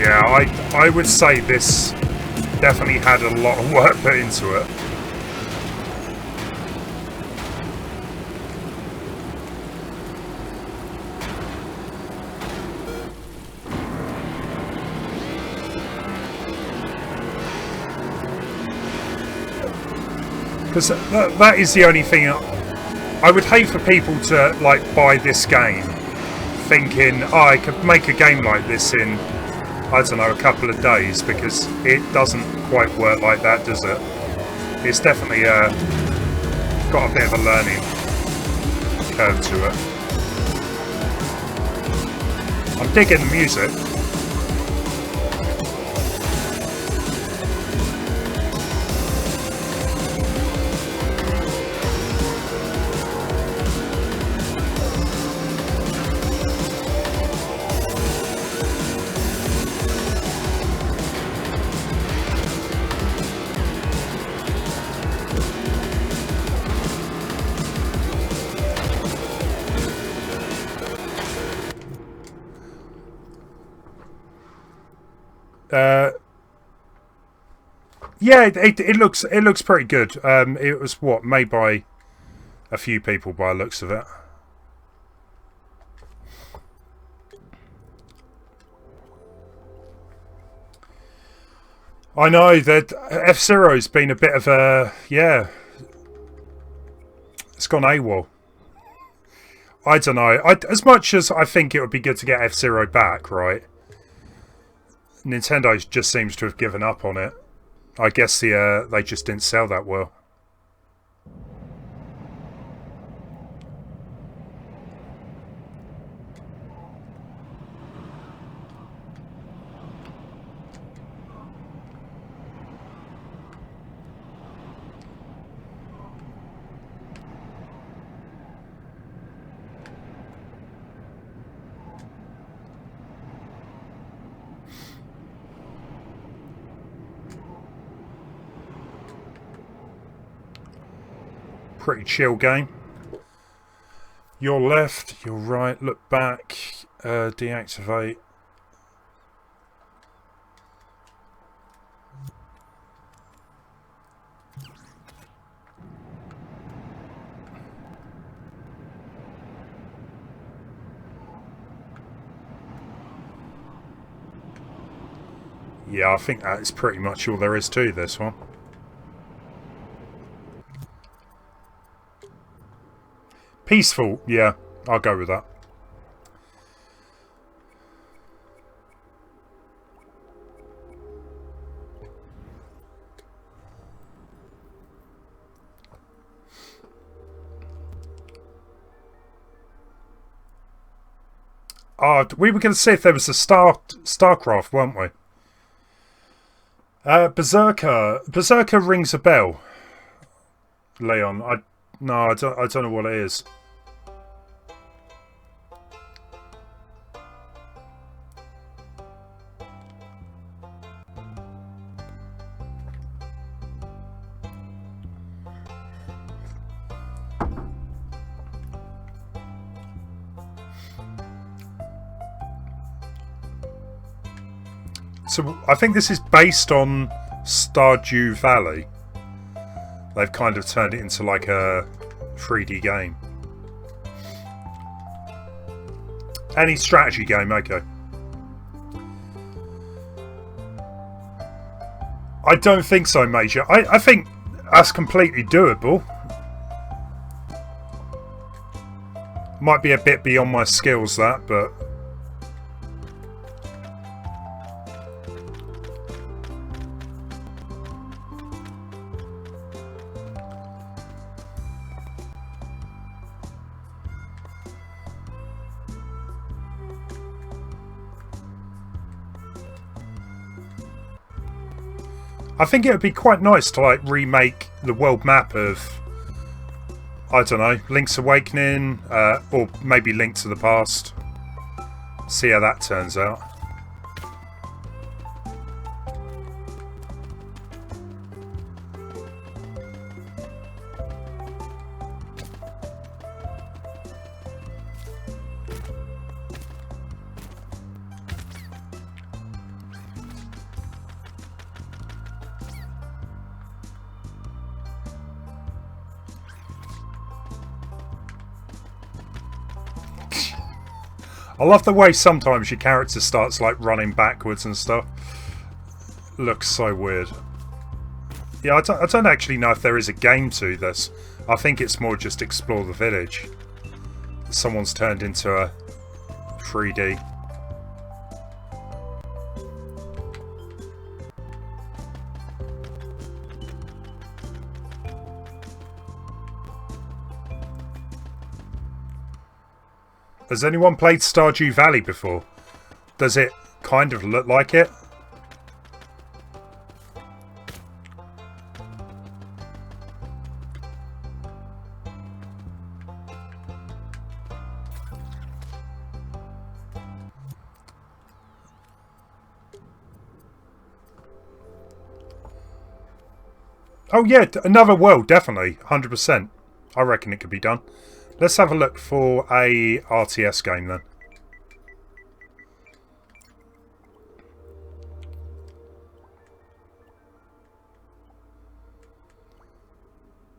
A: Yeah, I would say this definitely had a lot of work put into it. Because that is the only thing. I would hate for people to like buy this game thinking, oh, I could make a game like this in, I don't know, a couple of days, because it doesn't quite work like that, does it? It's definitely got a bit of a learning curve to it. I'm digging the music. Yeah, it looks pretty good. It was made by a few people by the looks of it. I know that FZero's been a bit of a it's gone AWOL. I don't know. As much as I think it would be good to get FZero back, right? Nintendo just seems to have given up on it. I guess they just didn't sell that well. Pretty chill game. Your left, your right, look back, deactivate. Yeah, I think that is pretty much all there is to this one. Peaceful, yeah, I'll go with that. Oh, we were going to see if there was a Starcraft, weren't we? Berserker rings a bell. Leon, I don't know what it is. So I think this is based on Stardew Valley. They've kind of turned it into like a 3D game. Any strategy game, okay. I don't think so, Major. I think that's completely doable. Might be a bit beyond my skills, that, but... I think it would be quite nice to like remake the world map of, I don't know, Link's Awakening, or maybe Link to the Past. See how that turns out. I love the way sometimes your character starts like running backwards and stuff. Looks so weird. Yeah, I don't actually know if there is a game to this. I think it's more just explore the village. Someone's turned into a 3D. Has anyone played Stardew Valley before? Does it kind of look like it? Oh yeah, another world, definitely, 100%. I reckon it could be done. Let's have a look for a RTS game then.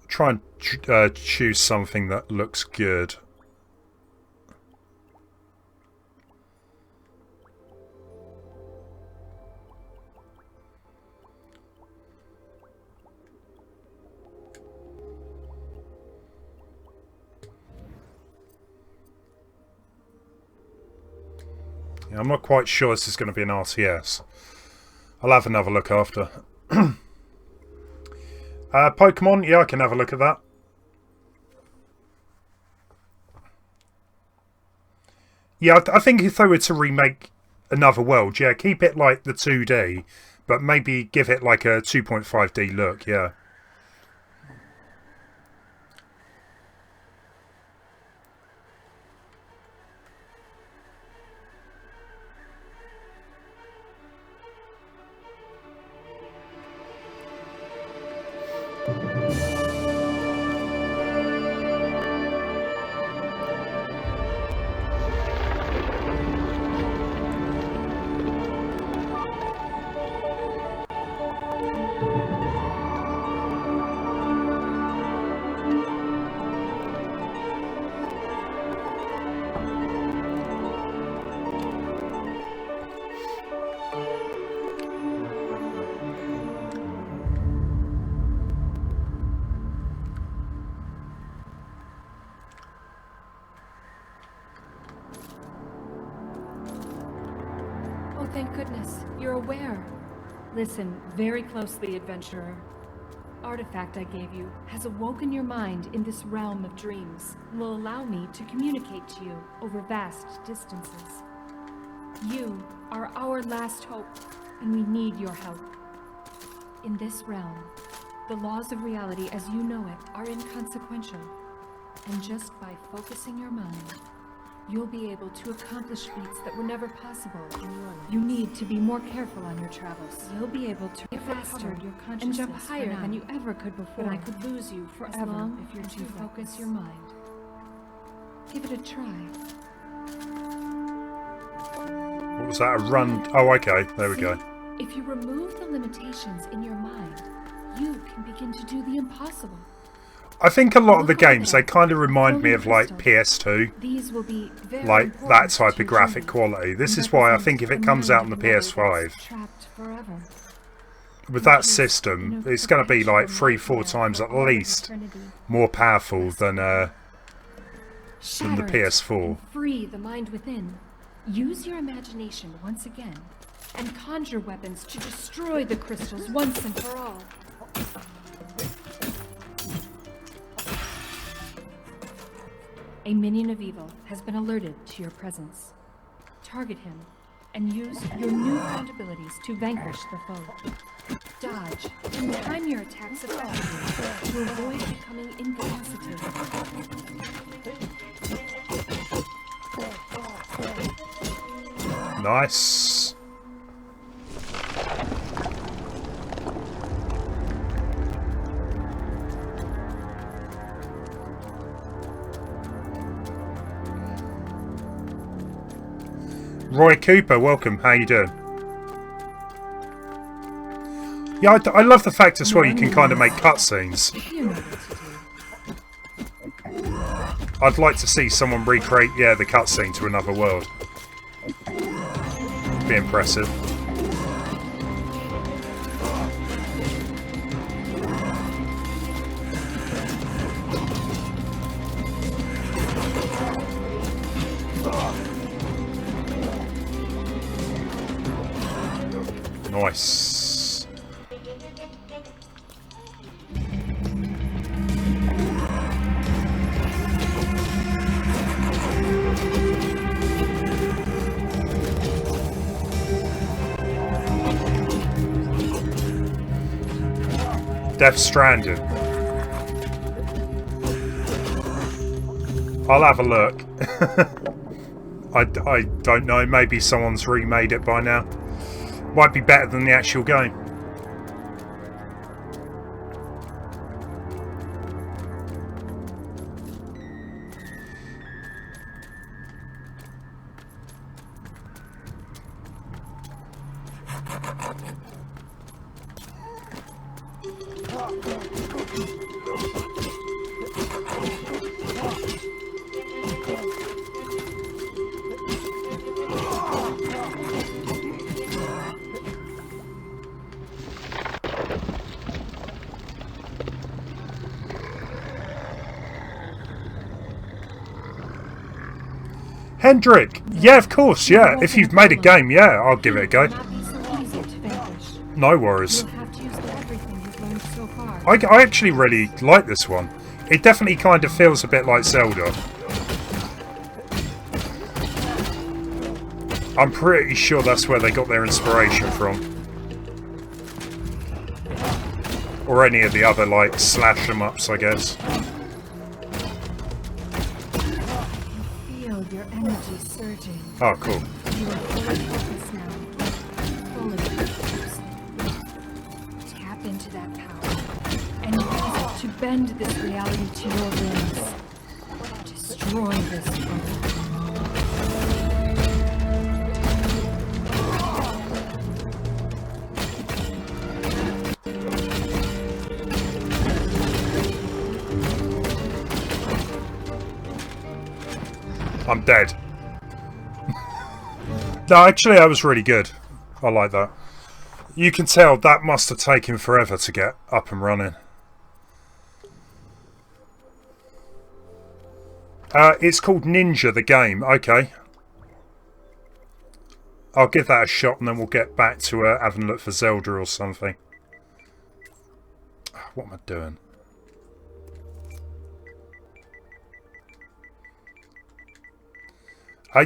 A: Try and choose something that looks good. Yeah, I'm not quite sure this is going to be an RTS. I'll have another look after. Pokemon, yeah, I can have a look at that. Yeah, I think if they were to remake another world, yeah, keep it like the 2D, but maybe give it like a 2.5D look, yeah.
D: Thank goodness, you're aware. Listen very closely, adventurer. Artifact I gave you has awoken your mind in this realm of dreams and will allow me to communicate to you over vast distances. You are our last hope, and we need your help. In this realm, the laws of reality as you know it are inconsequential, and just by focusing your mind, you'll be able to accomplish feats that were never possible in your life. You need to be more careful on your travels. You'll be able to get faster and jump higher than you ever could before. But I could lose you forever if you're too focus your mind. Give it a try.
A: What was that? A run? Oh, okay. There we go.
D: If you remove the limitations in your mind, you can begin to do the impossible.
A: I think a lot of the games, they kind of remind me of like PS2, like that type of graphic quality. This is why I think if it comes out on the PS5, with that system, it's going to be like 3-4 times at least more powerful than the PS4.
D: Free the mind within. Use your imagination once again and conjure weapons to destroy the crystals once and for all. A minion of evil has been alerted to your presence. Target him and use your newfound abilities to vanquish the foe. Dodge and time your attacks effectively to avoid becoming incapacitated.
A: Nice. Roy Cooper, welcome. How you doing? Yeah, I love the fact as well you can kind of make cutscenes. I'd like to see someone recreate, yeah, the cutscene to another world. be impressive. Nice. Death Stranded. I'll have a look. I don't know, maybe someone's remade it by now. Might be better than the actual game. Hendrik! Yeah, of course, yeah. If you've made a game, yeah, I'll give it a go. No worries. I actually really like this one. It definitely kind of feels a bit like Zelda. I'm pretty sure that's where they got their inspiration from. Or any of the other, like, slash-em-ups, I guess.
D: Your energy surging.
A: Oh, cool.
D: You are fully focused now. Fully focused. Tap into that power and use it to bend this reality to your whims. Destroy this world.
A: I'm dead. No, actually, that was really good. I like that. You can tell that must have taken forever to get up and running. It's called Ninja, the game. Okay. I'll give that a shot and then we'll get back to having a look for Zelda or something. What am I doing?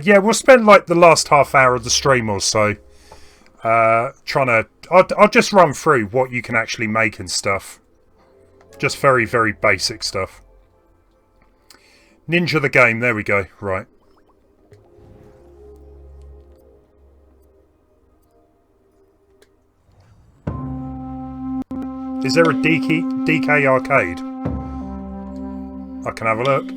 A: Yeah, we'll spend like the last half hour of the stream or so trying to... I'll just run through what you can actually make and stuff. Just very, very basic stuff. Ninja the game, there we go, right. Is there a DK arcade? I can have a look.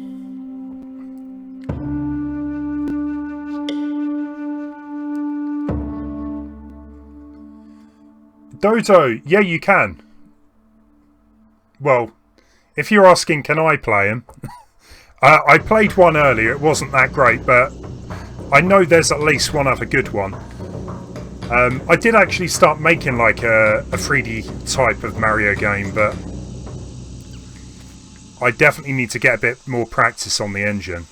A: Dodo, yeah, you can. Well, if you're asking, can I play him? I played one earlier. It wasn't that great, but I know there's at least one other good one. I did actually start making like a 3D type of Mario game, but I definitely need to get a bit more practice on the engine.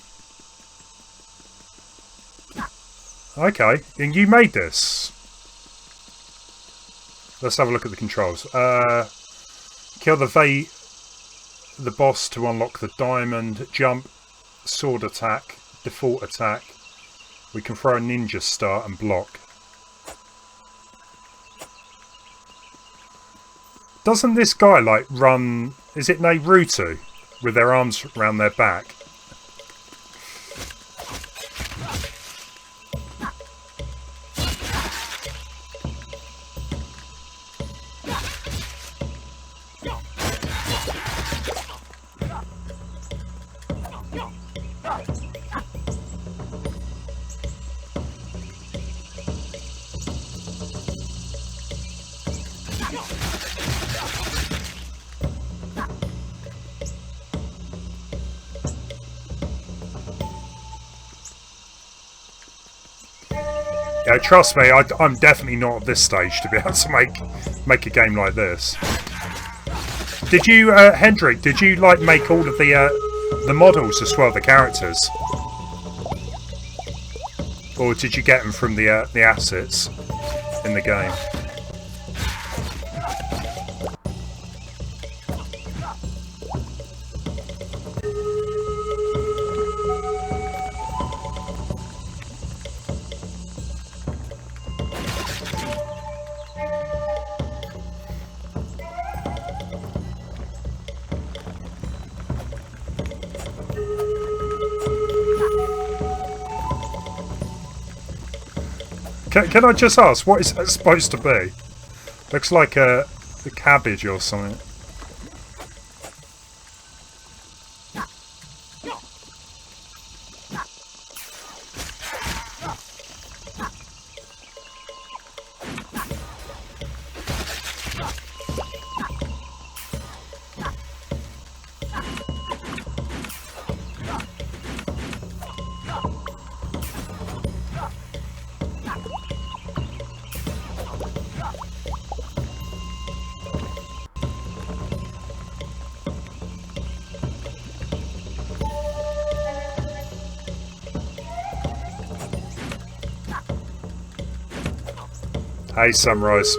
A: Okay, and you made this. Let's have a look at the controls. Kill the boss to unlock the diamond. Jump, sword attack, default attack. We can throw a ninja star and block. Doesn't this guy like run... Is it Naruto? With their arms around their back? Yeah, trust me, I'm definitely not at this stage to be able to make a game like this. Did you, Hendrik? Did you like make all of the models as well, the characters, or did you get them from the assets in the game? Can I just ask, what is that supposed to be? Looks like a cabbage or something. Hey, Sunrise.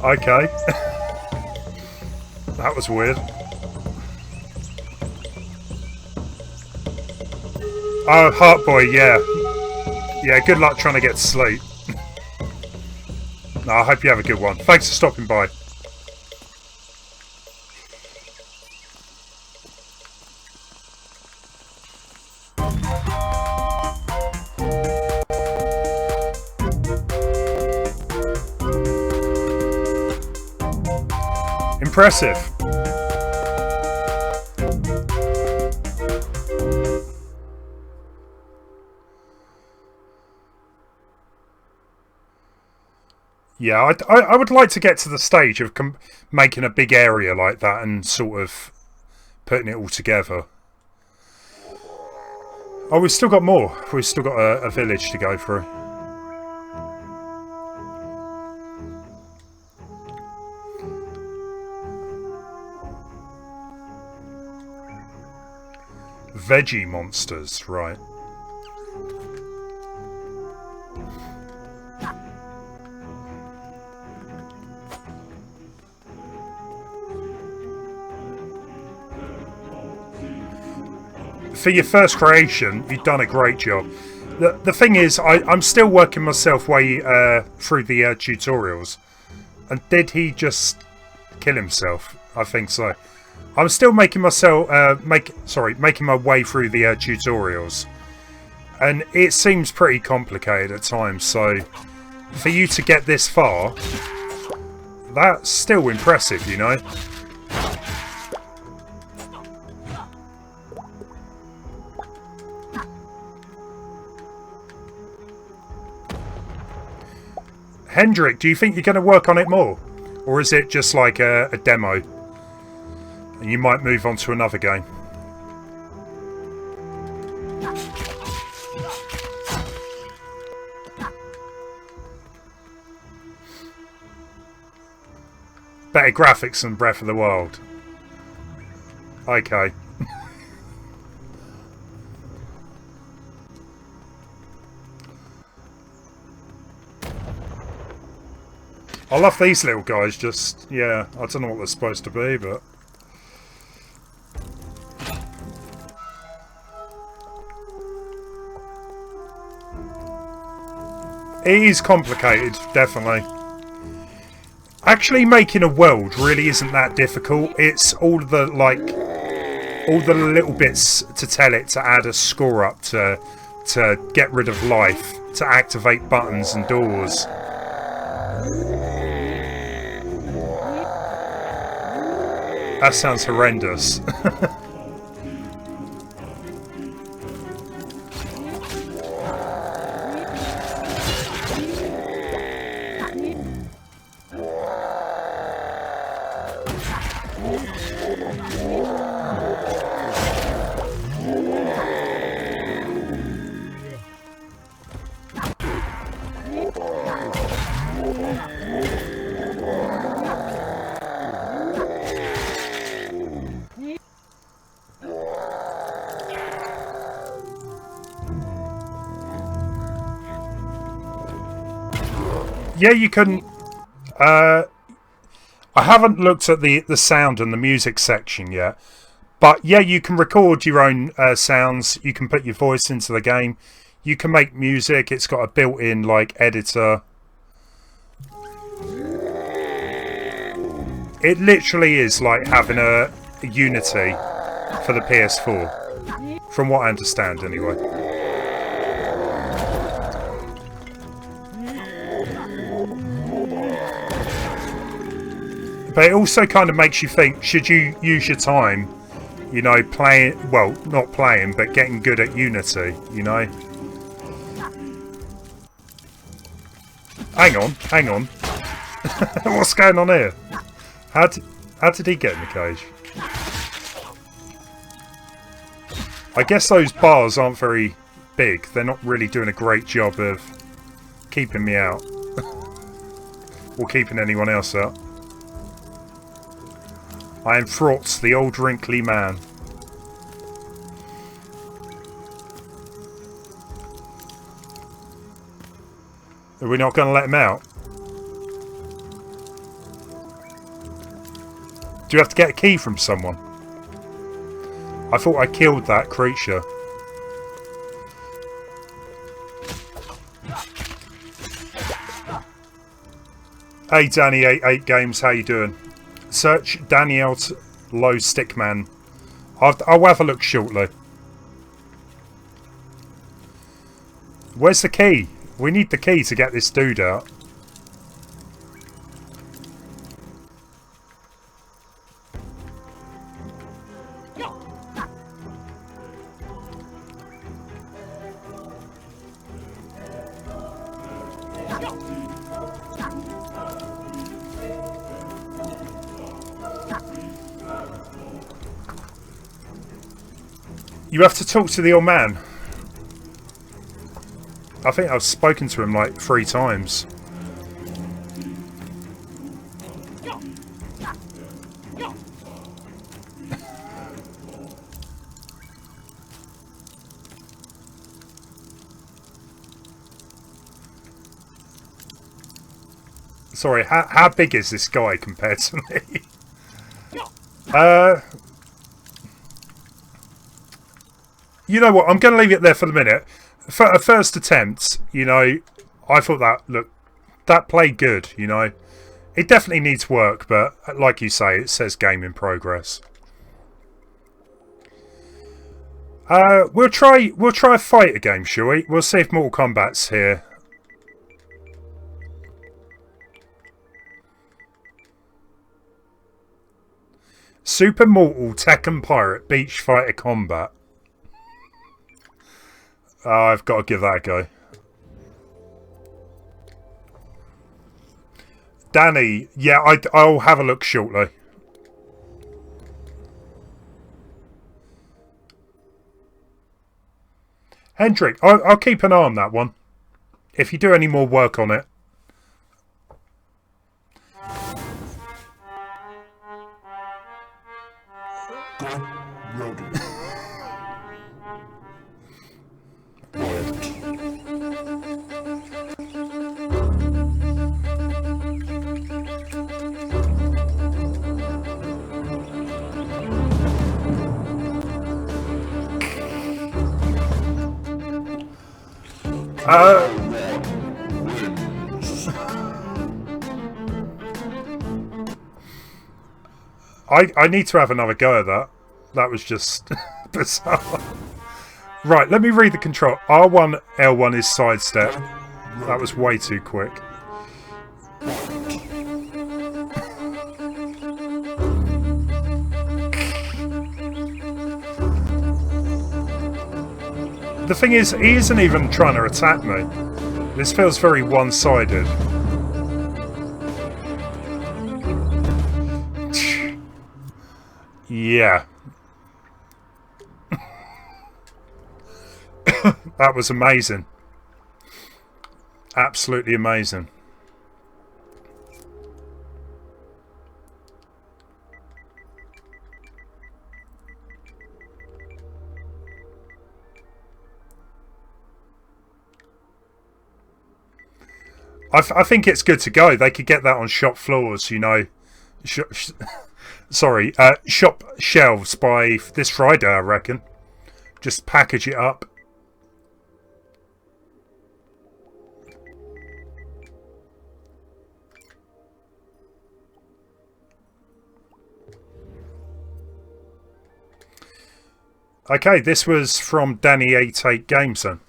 A: Okay. That was weird. Oh, Heart Boy, yeah. Yeah, good luck trying to get to sleep. No, I hope you have a good one. Thanks for stopping by. Impressive. Yeah, I would like to get to the stage of making a big area like that and sort of putting it all together. Oh, we've still got more. We've still got a village to go through. Veggie monsters, right. For your first creation, you've done a great job. The thing is, I'm still working myself way through the tutorials. And did he just kill himself? I think so. I'm still making myself making my way through the tutorials, and it seems pretty complicated at times. So, for you to get this far, that's still impressive, you know. Hendrik, do you think you're going to work on it more, or is it just like a demo? And you might move on to another game. Better graphics than Breath of the Wild. Okay. I love these little guys, just, yeah, I don't know what they're supposed to be, but... It is complicated, definitely. Actually making a world really isn't that difficult. It's all the little bits to tell it to add a score up, to get rid of life, to activate buttons and doors. That sounds horrendous. Yeah, you can. I haven't looked at the sound and the music section yet, but yeah, you can record your own sounds. You can put your voice into the game. You can make music. It's got a built-in like editor. It literally is like having a Unity for the PS4, from what I understand, anyway. But it also kind of makes you think, should you use your time, you know, playing, well, not playing, but getting good at Unity, you know? Hang on. What's going on here? How did he get in the cage? I guess those bars aren't very big. They're not really doing a great job of keeping me out. Or keeping anyone else out. I am Frotz, the old wrinkly man. Are we not going to let him out? Do you have to get a key from someone? I thought I killed that creature. Hey Danny 88 Games, how you doing? Search Daniel Low Stickman. I'll have a look shortly. Where's the key? We need the key to get this dude out. You have to talk to the old man. I think I've spoken to him like 3 times. Sorry, how big is this guy compared to me? You know what? I'm going to leave it there for the minute. For a first attempt, you know, I thought that played good, you know. It definitely needs work, but like you say, it says game in progress. We'll try a fighter game, shall we? We'll see if Mortal Kombat's here. Super Mortal Tekken Pirate Beach Fighter Combat. Oh, I've got to give that a go. Danny, yeah, I'll have a look shortly. Hendrik, I'll keep an eye on that one. If you do any more work on it. I need to have another go at that. That was just bizarre. Right, let me read the control. R1, L1 is sidestep. That was way too quick. The thing is, he isn't even trying to attack me. This feels very one-sided. Yeah. That was amazing. Absolutely amazing. I think it's good to go. They could get that on shop floors, you know. Sorry, shop shelves by this Friday, I reckon. Just package it up. Okay, this was from Danny88 Games then.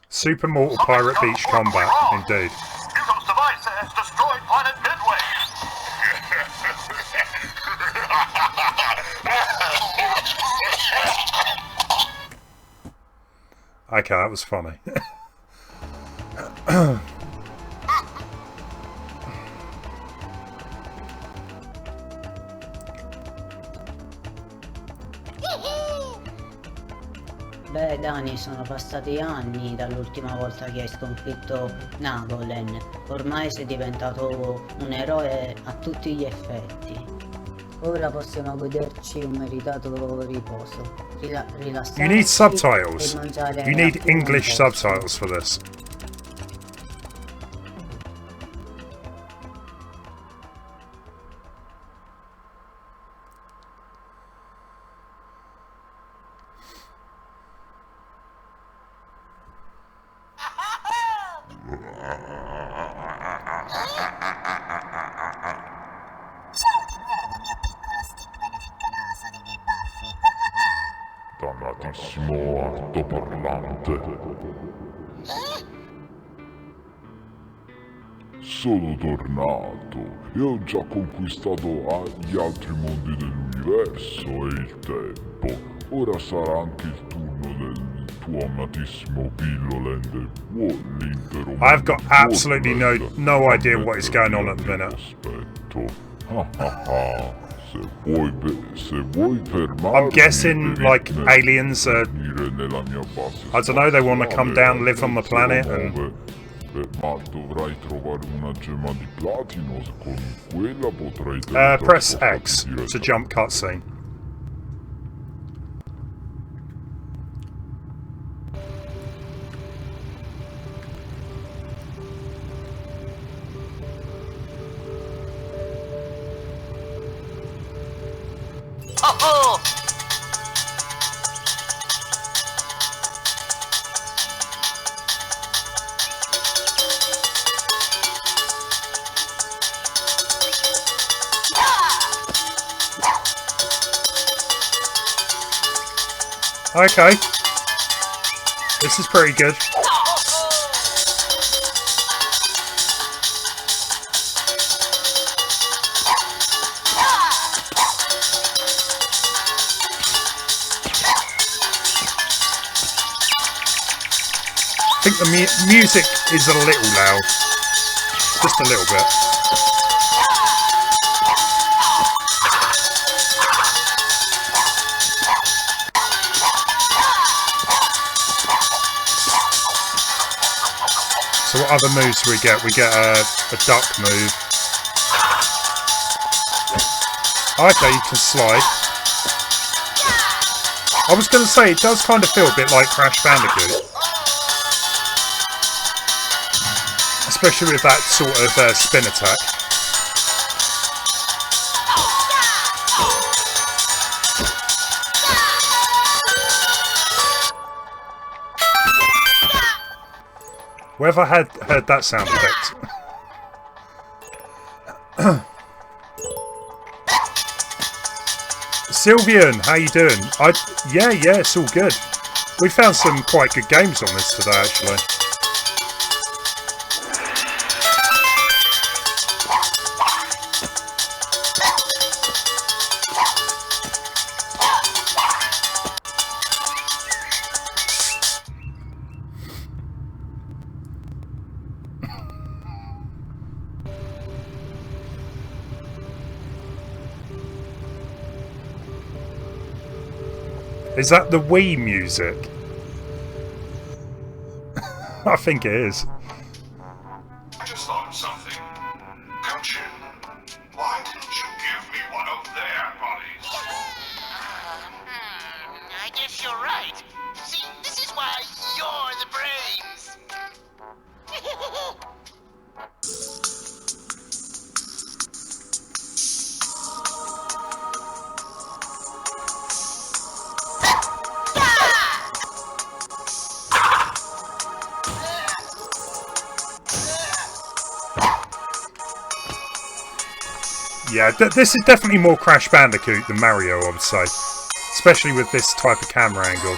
A: Super Mortal Pirate Beach Combat, indeed.
E: Hugo's device has destroyed planet Midway.
A: Okay, that was funny.
F: Beh, Dani, sono passati anni dall'ultima volta che hai sconfitto Nagolen. Ormai sei diventato un eroe a tutti gli effetti. Ora possiamo goderci un meritato riposo. Rilassarci.
A: You need subtitles.
F: E mangiare
A: You need
F: appena
A: English
F: posto.
A: subtitles for this.
G: Dannatissimo altoparlante. Sono tornato e ho già conquistato gli altri mondi dell'universo e il tempo. Ora sarà anche il turno del tuo amatissimo Pilloland e l'intero mondo.
A: I've got absolutely no idea what is going on at the minute.
G: Aspetto. Se vuoi fermarmi,
A: I'm guessing like aliens are,
G: nella mia base
A: I don't know, they want to come down, live on the planet and...
G: Ma dovrai trovare una gemma di platino, con quella potrai
A: press X to jump cutscene.
E: Oh!
A: Okay. This is pretty good. I think the music is a little loud. Just a little bit. So what other moves do we get? We get a duck move. Okay, you can slide. I was going to say, it does kind of feel a bit like Crash Bandicoot. Especially with that sort of spin attack. Where have I heard that sound effect? Sylvian, how you doing? Yeah, it's all good. We found some quite good games on this today, actually. Is that the Wii music? I think it is.
G: I just thought of something. Gotcha. Why didn't you give me one of their bodies?
E: I guess you're right. See, this is why you're the brains.
A: Yeah, this is definitely more Crash Bandicoot than Mario, I would say. Especially with this type of camera angle.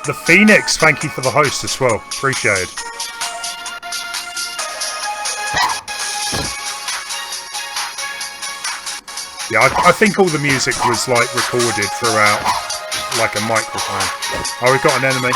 A: The Phoenix, thank you for the host as well. Appreciate it. Yeah, I think all the music was like recorded throughout like a microphone. Oh, we've got an enemy.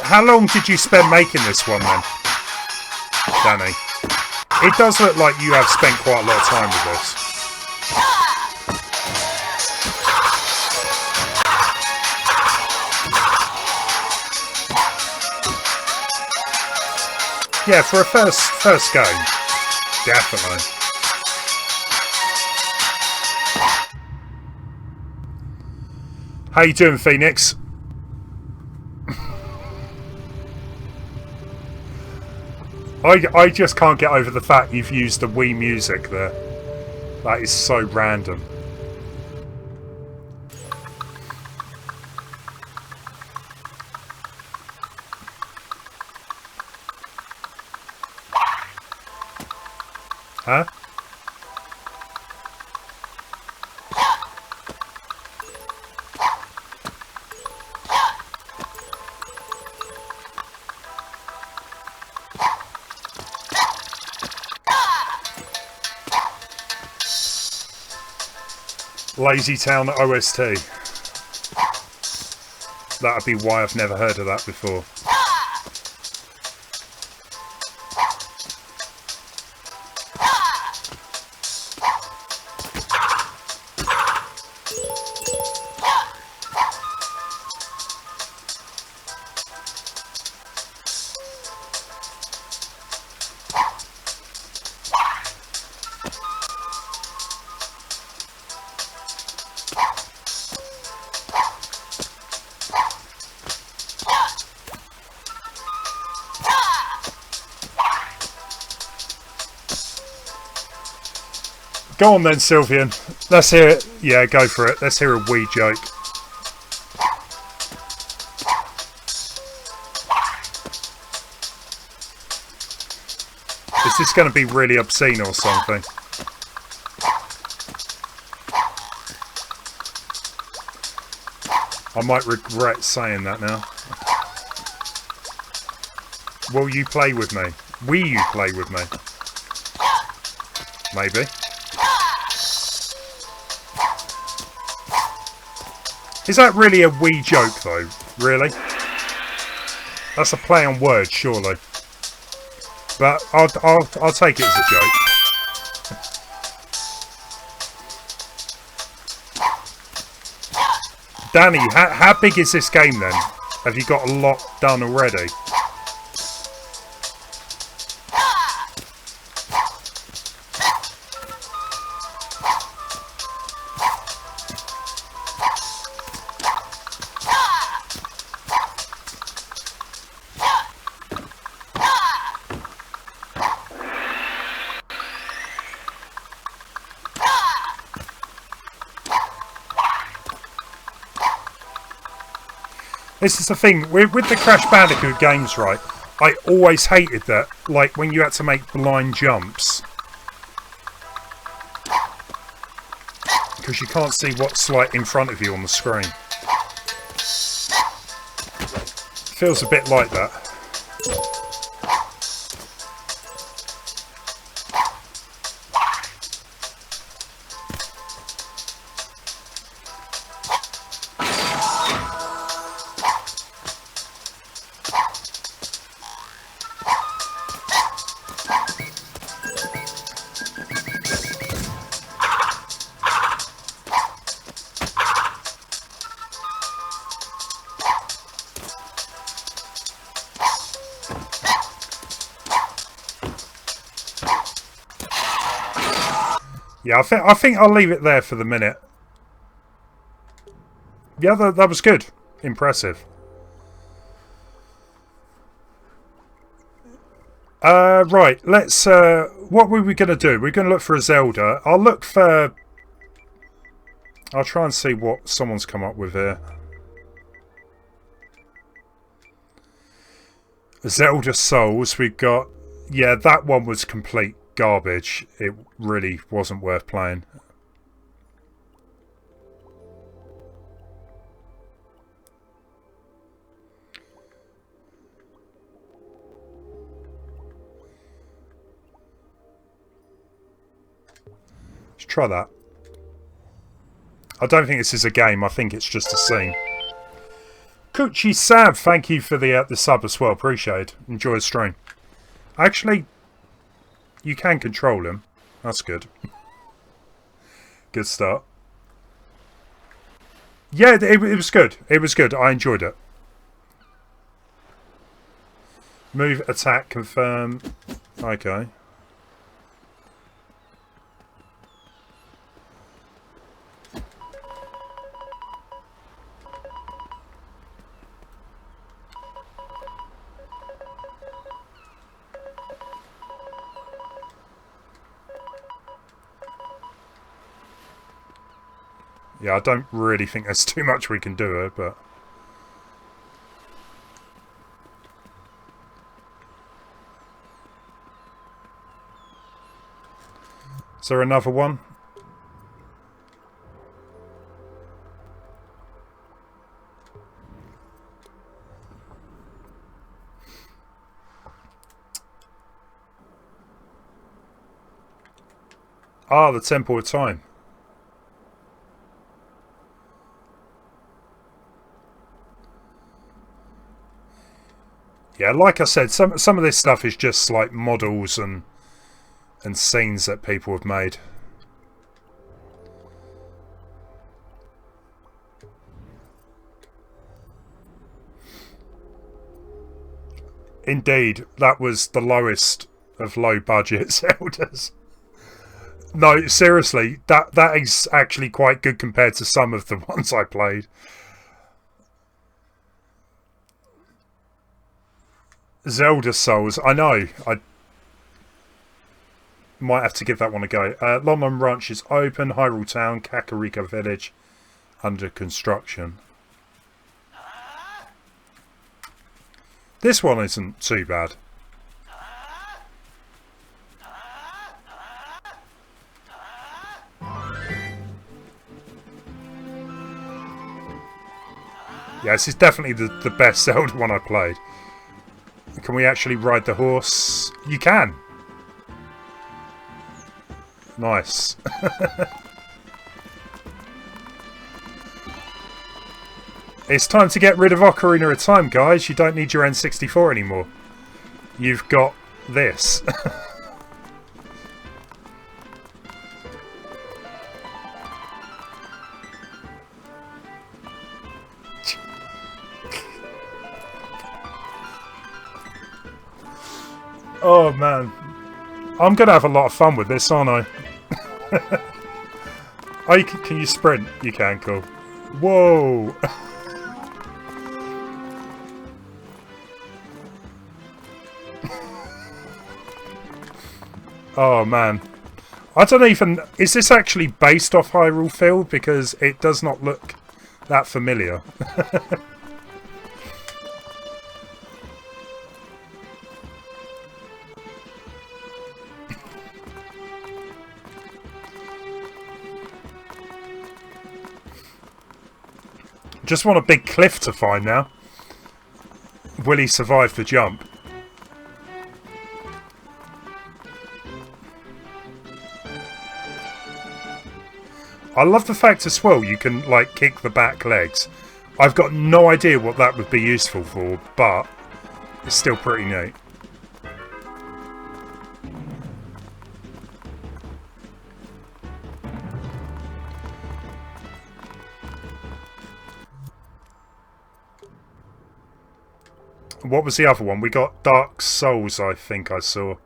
A: How long did you spend making this one then, Danny? It does look like you have spent quite a lot of time with this. Yeah, for a first game, definitely. How you doing, Phoenix? I just can't get over the fact you've used the Wii music there. That is so random. Huh? Lazy Town OST. That'd be why I've never heard of that before. Go on then, Sylvian. Let's hear it. Yeah, go for it. Let's hear a wee joke. Is this going to be really obscene or something? I might regret saying that now. Will you play with me? Will you play with me? Maybe. Is that really a wee joke though? Really? That's a play on words, surely. But I'll take it as a joke. Danny, how big is this game then? Have you got a lot done already? This is the thing, with the Crash Bandicoot games, right, I always hated that, like when you had to make blind jumps. Because you can't see what's like in front of you on the screen. Feels a bit like that. Yeah, I think I'll leave it there for the minute. Yeah, that was good. Impressive. Right, let's... what were we going to do? We're going to look for a Zelda. I'll look for... I'll try and see what someone's come up with here. Zelda Souls, we've got... Yeah, that one was complete garbage. It really wasn't worth playing. Let's try that. I don't think this is a game. I think it's just a scene. Coochie Sav, thank you for the sub as well. Appreciate it. Enjoy the stream. Actually, you can control him. That's good. Good start. Yeah, it was good. It was good. I enjoyed it. Move, attack, confirm. Okay. Yeah, I don't really think there's too much we can do here, but... Is there another one? Ah, the Temple of Time. Yeah, like I said, some of this stuff is just like models and scenes that people have made. Indeed, that was the lowest of low budget Zeldas. No, seriously, that is actually quite good compared to some of the ones I played. Zelda Souls, I know. I might have to give that one a go. London Ranch is open. Hyrule Town, Kakariko Village, under construction. This one isn't too bad. Yeah, this is definitely the best Zelda one I played. Can we actually ride the horse? You can! Nice. It's time to get rid of Ocarina of Time, guys. You don't need your N64 anymore. You've got this. Oh man, I'm gonna have a lot of fun with this, aren't I? Oh, can you sprint? You can, cool. Whoa! Oh man, I don't even. Is this actually based off Hyrule Field? Because it does not look that familiar. Just want a big cliff to find now. Will he survive the jump? I love the fact as well you can like kick the back legs. I've got no idea what that would be useful for, but it's still pretty neat. What was the other one? We got Dark Souls, I think I saw.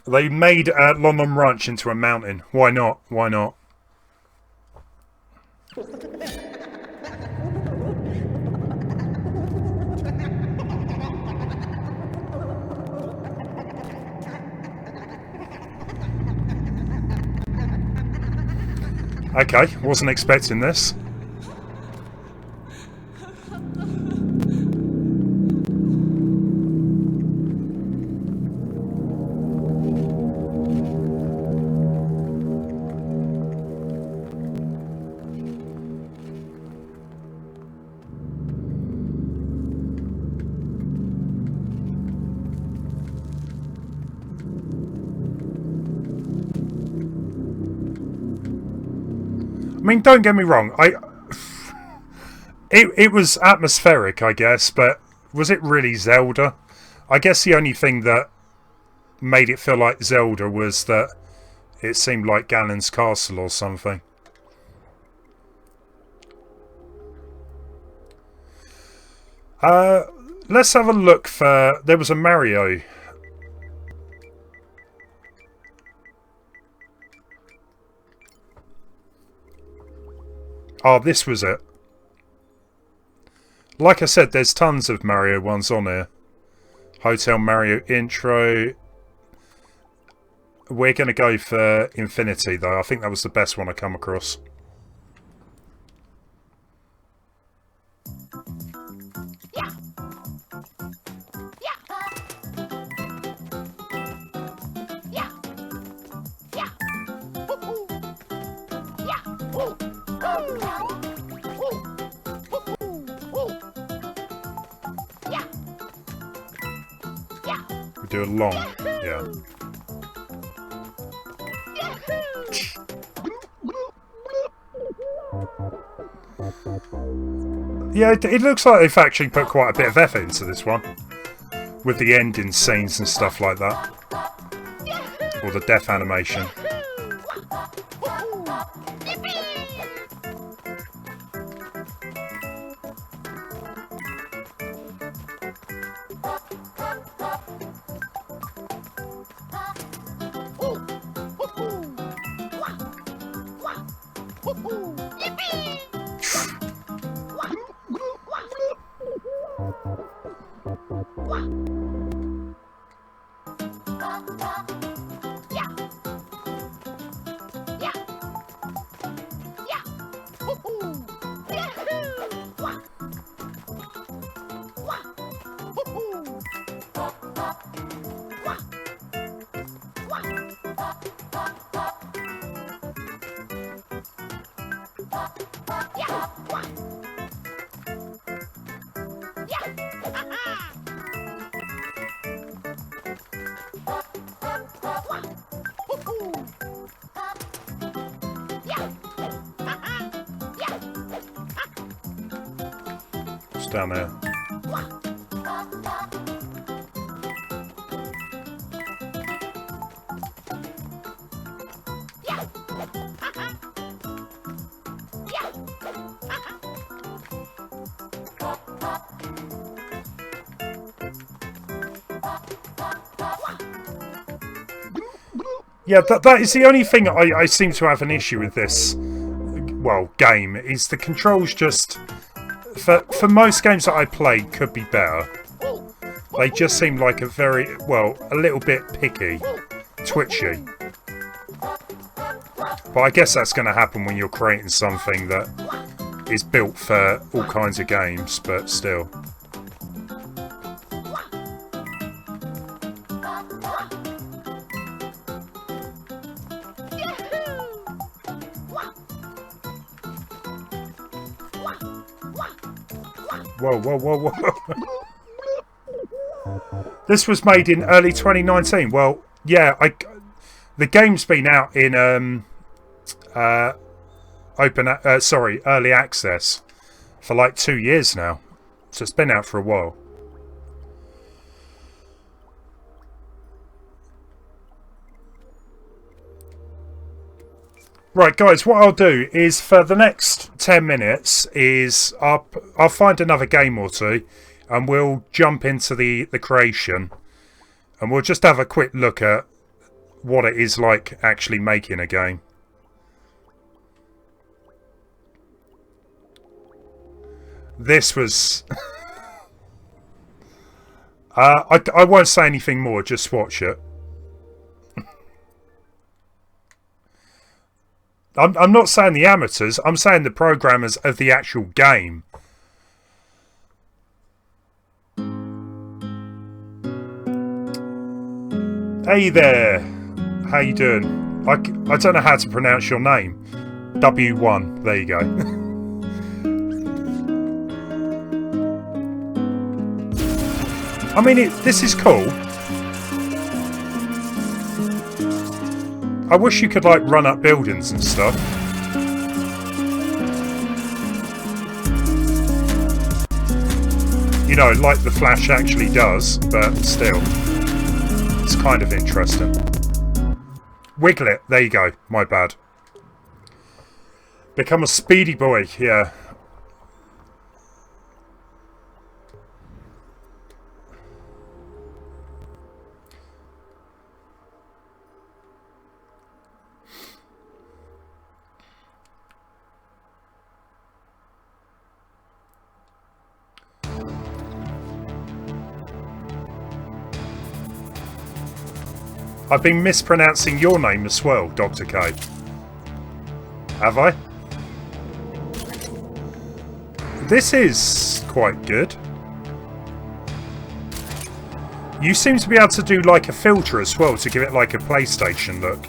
A: They made London Ranch into a mountain. Why not? Why not? Okay, wasn't expecting this. I mean, don't get me wrong. It was atmospheric, I guess, but was it really Zelda? I guess the only thing that made it feel like Zelda was that it seemed like Ganon's castle or something. Let's have a look for... There was a Mario. Oh, this was it. Like I said, there's tons of Mario ones on here. Hotel Mario intro. We're going to go for Infinity, though. I think that was the best one I come across. We do a long, yeah. Yeah, it looks like they've actually put quite a bit of effort into this one. With the ending scenes and stuff like that. Or the death animation. It's down there. Yeah, that is the only thing I seem to have an issue with this, well, game, is the controls just, for most games that I played, could be better. They just seem like a very, well, a little bit picky, twitchy. But I guess that's going to happen when you're creating something that is built for all kinds of games, but still. Whoa, whoa, whoa, whoa. This was made in early 2019. Well, yeah, the game's been out in early access for like 2 years now. So it's been out for a while. Right, guys, what I'll do is for the next 10 minutes is I'll find another game or two and we'll jump into the creation and we'll just have a quick look at what it is like actually making a game. This was... I won't say anything more, just watch it. I'm not saying the amateurs, I'm saying the programmers of the actual game. Hey there, how you doing? I don't know how to pronounce your name. W1, there you go. I mean, this is cool. I wish you could, like, run up buildings and stuff. You know, like the Flash actually does, but still. It's kind of interesting. Wiggle it. There you go. My bad. Become a speedy boy. Yeah. I've been mispronouncing your name as well, Dr. K. Have I? This is quite good. You seem to be able to do like a filter as well to give it like a PlayStation look.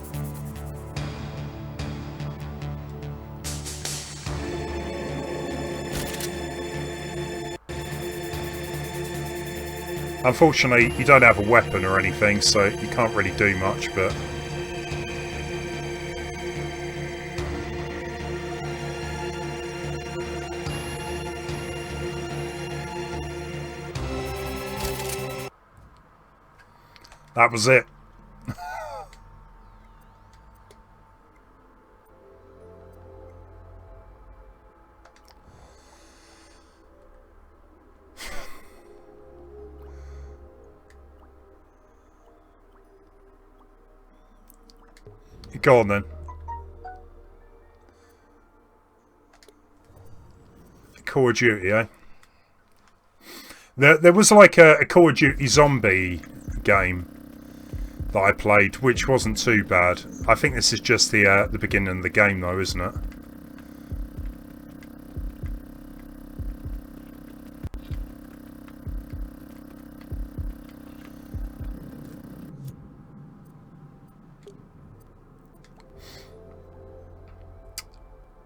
A: Unfortunately, you don't have a weapon or anything, so you can't really do much, but... that was it. Go on then. Call of Duty, eh? There was like a Call of Duty zombie game that I played, which wasn't too bad. I think this is just the beginning of the game, though, isn't it?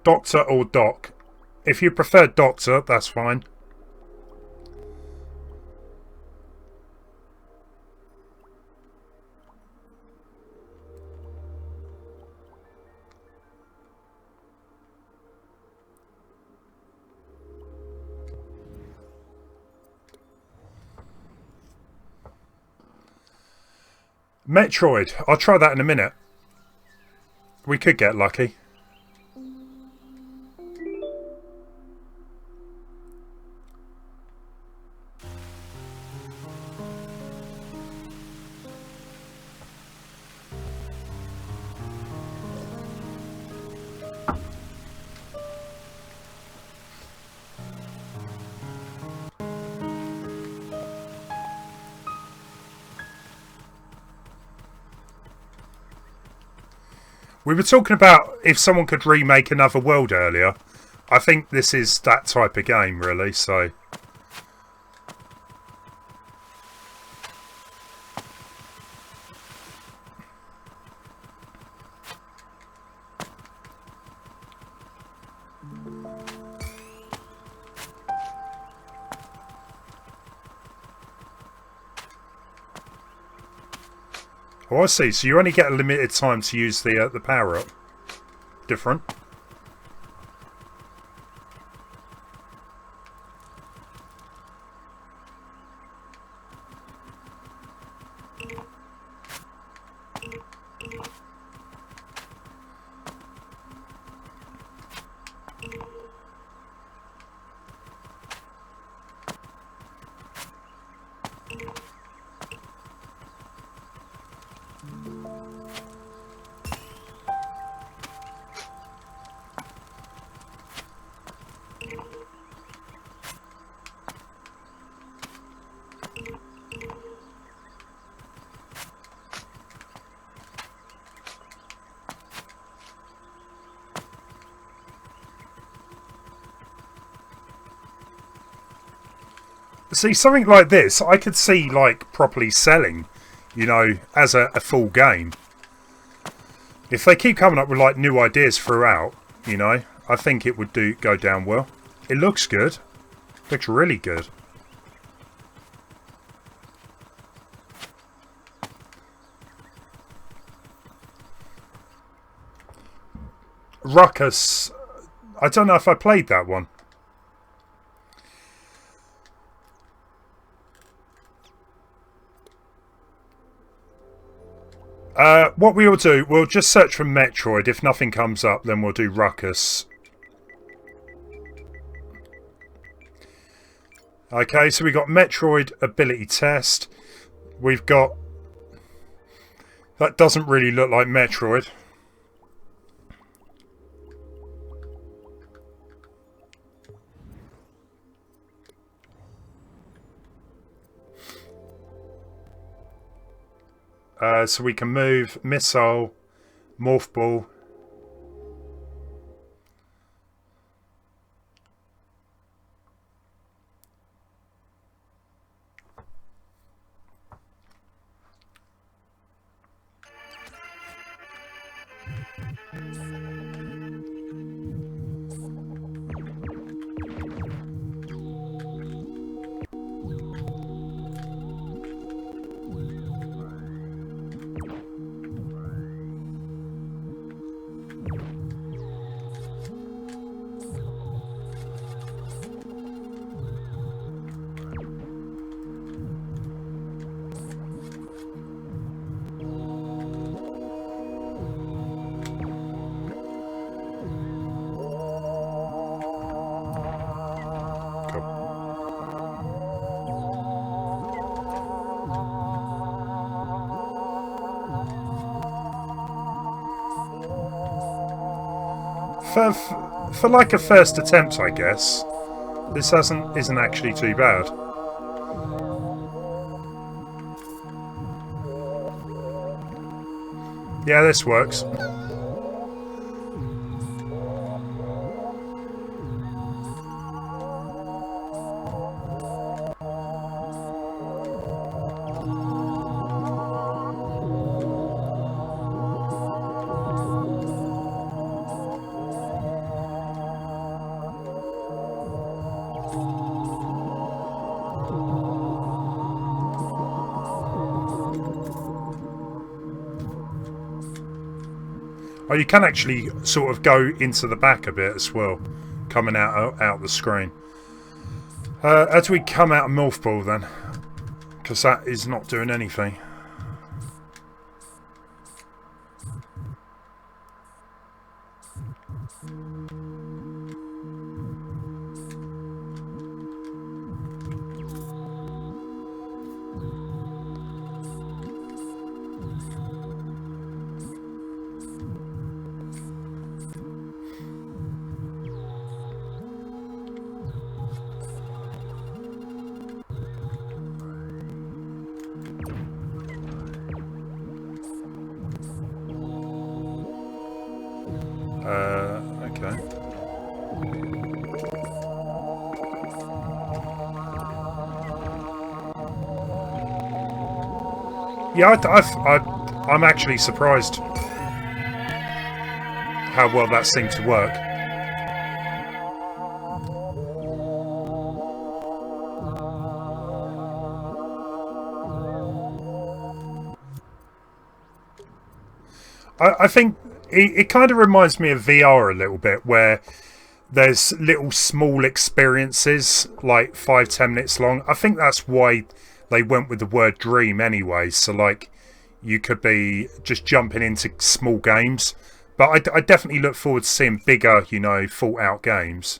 A: Doctor or Doc? If you prefer Doctor, that's fine. Metroid. I'll try that in a minute. We could get lucky. We were talking about if someone could remake another world earlier. I think this is that type of game, really, so... Oh, I see. So you only get a limited time to use the power up. Different. See, something like this, I could see, like, properly selling, you know, as a full game. If they keep coming up with, like, new ideas throughout, you know, I think it would go down well. It looks good. Looks really good. Ruckus. I don't know if I played that one. What we will do, we'll just search for Metroid. If nothing comes up, then we'll do Ruckus. Okay, so we've got Metroid ability test. We've got... That doesn't really look like Metroid. So we can move missile, morph ball. For like a first attempt, I guess, this isn't actually too bad. Yeah, this works. Oh, you can actually sort of go into the back a bit as well, coming out the screen. How do we come out of Morph Ball then? Because that is not doing anything. Okay. Yeah, I'm actually surprised how well that seemed to work. I think it kind of reminds me of VR a little bit, where there's little small experiences, like 5-10 minutes long. I think that's why they went with the word dream anyway. So like, you could be just jumping into small games. But I definitely look forward to seeing bigger, you know, thought out games.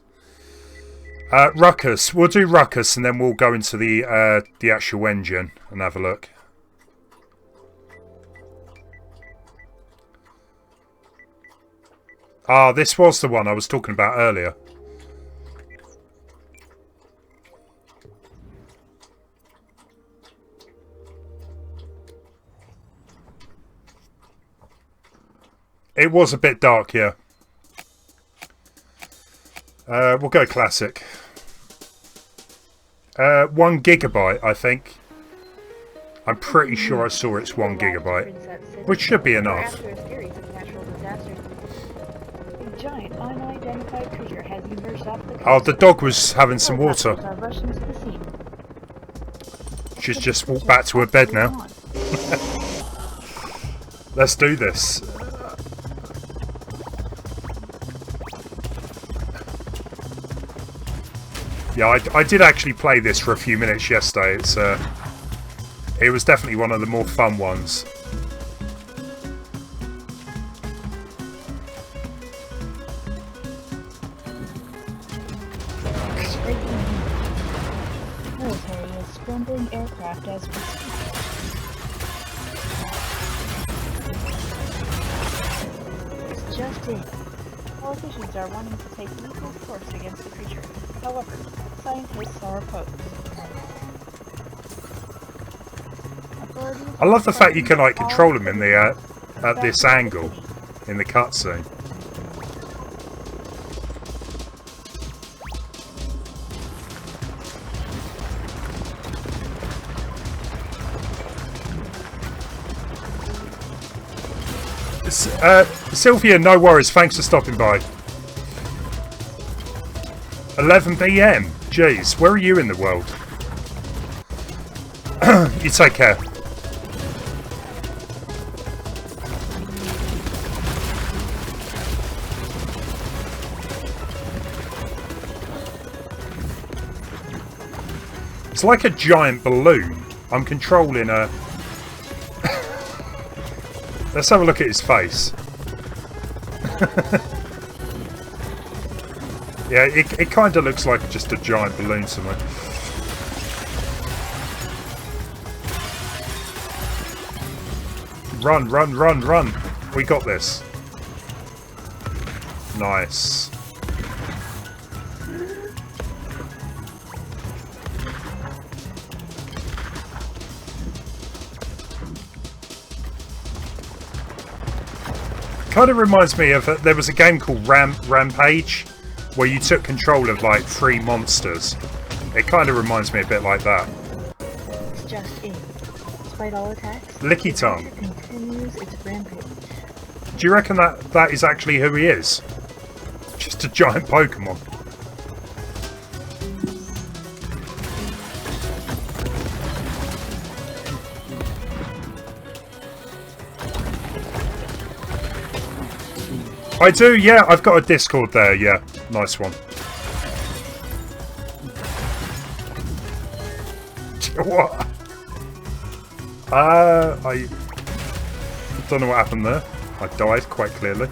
A: Ruckus. We'll do Ruckus and then we'll go into the actual engine and have a look. Ah, this was the one I was talking about earlier. It was a bit dark, yeah. We'll go classic. 1 gigabyte, I think. I'm pretty sure I saw it's 1 gigabyte, which should be enough.
H: Giant unidentified creature has emerged off the
A: Oh, the dog was having some water. She's just walked back to her bed now. Let's do this. Yeah, I did actually play this for a few minutes yesterday. It was definitely one of the more fun ones.
H: Military is scrambling aircraft as we speak. It's just in. Politicians are wanting to take lethal force against the creature. However, scientists are opposed.
A: I love the fact you can like control them in the at this angle in the cutscene. Sylvia, no worries. Thanks for stopping by. 11 PM. Jeez, where are you in the world? You take care. It's like a giant balloon. I'm controlling a... Let's have a look at his face. Yeah, it kind of looks like just a giant balloon somewhere. Run, run, run, run. We got this. Nice. Kind of reminds me of there was a game called Rampage where you took control of like 3 monsters. It kind of reminds me a bit like that.
H: It's just in. Despite all attacks,
A: Licky Tongue.
H: continues its rampage.
A: Do you reckon that is actually who he is? Just a giant Pokemon. I do, yeah, I've got a Discord there, yeah. Nice one. What? I don't know what happened there. I died quite clearly.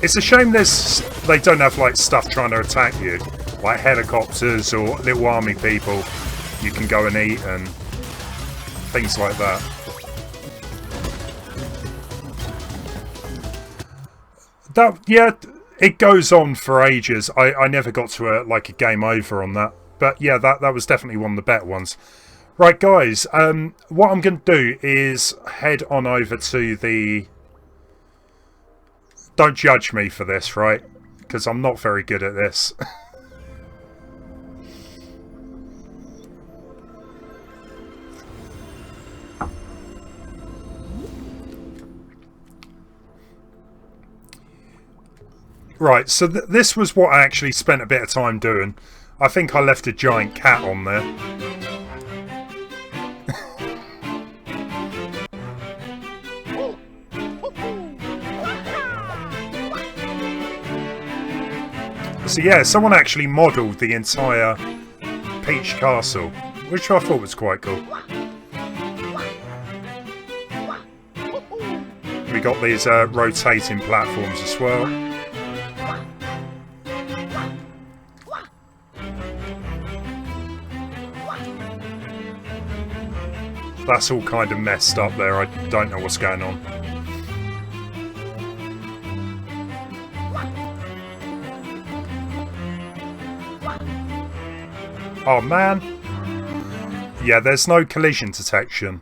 A: It's a shame they don't have like stuff trying to attack you, like helicopters or little army people you can go and eat and things like that. Yeah, it goes on for ages. I never got to a game over on that, but yeah, that was definitely one of the better ones. Right, guys, what I'm going to do is head on over to the don't judge me for this, right? Because I'm not very good at this. Right, so this was what I actually spent a bit of time doing. I think I left a giant cat on there. So yeah, someone actually modelled the entire Peach Castle, which I thought was quite cool. We got these rotating platforms as well. That's all kind of messed up there. I don't know what's going on. Oh man. Yeah, there's no collision detection.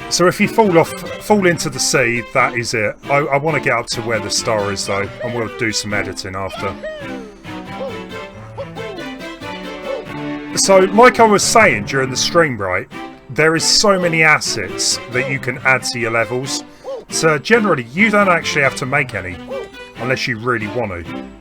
A: So if you fall into the sea, that is it. I want to get up to where the star is though, and we'll do some editing after. So, like I was saying during the stream, right, there is so many assets that you can add to your levels. So generally, you don't actually have to make any, unless you really want to.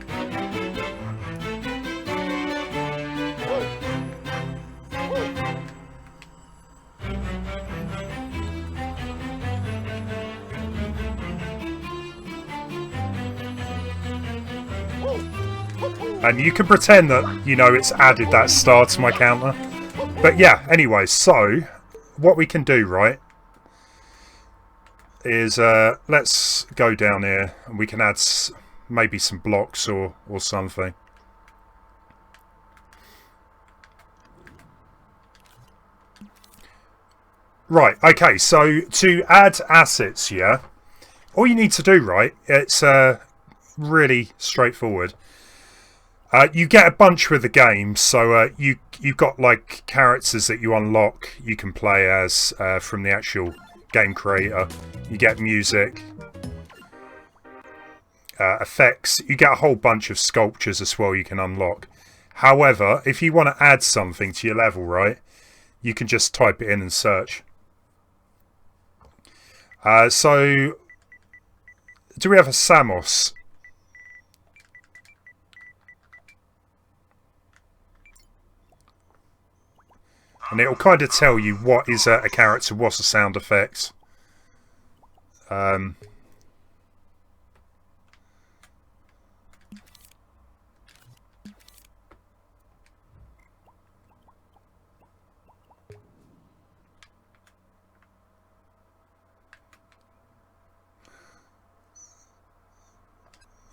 A: And you can pretend that, you know, it's added that star to my counter. But yeah, anyway, so what we can do, right, is let's go down here and we can add maybe some blocks or something. Right, okay, so to add assets, yeah, all you need to do, right, it's really straightforward. You get a bunch with the game, so you've got like characters that you unlock, you can play as from the actual game creator. You get music, effects, you get a whole bunch of sculptures as well you can unlock. However, if you want to add something to your level, right, you can just type it in and search. So, do we have a Samos? And it'll kind of tell you what is a character, what's the sound effects.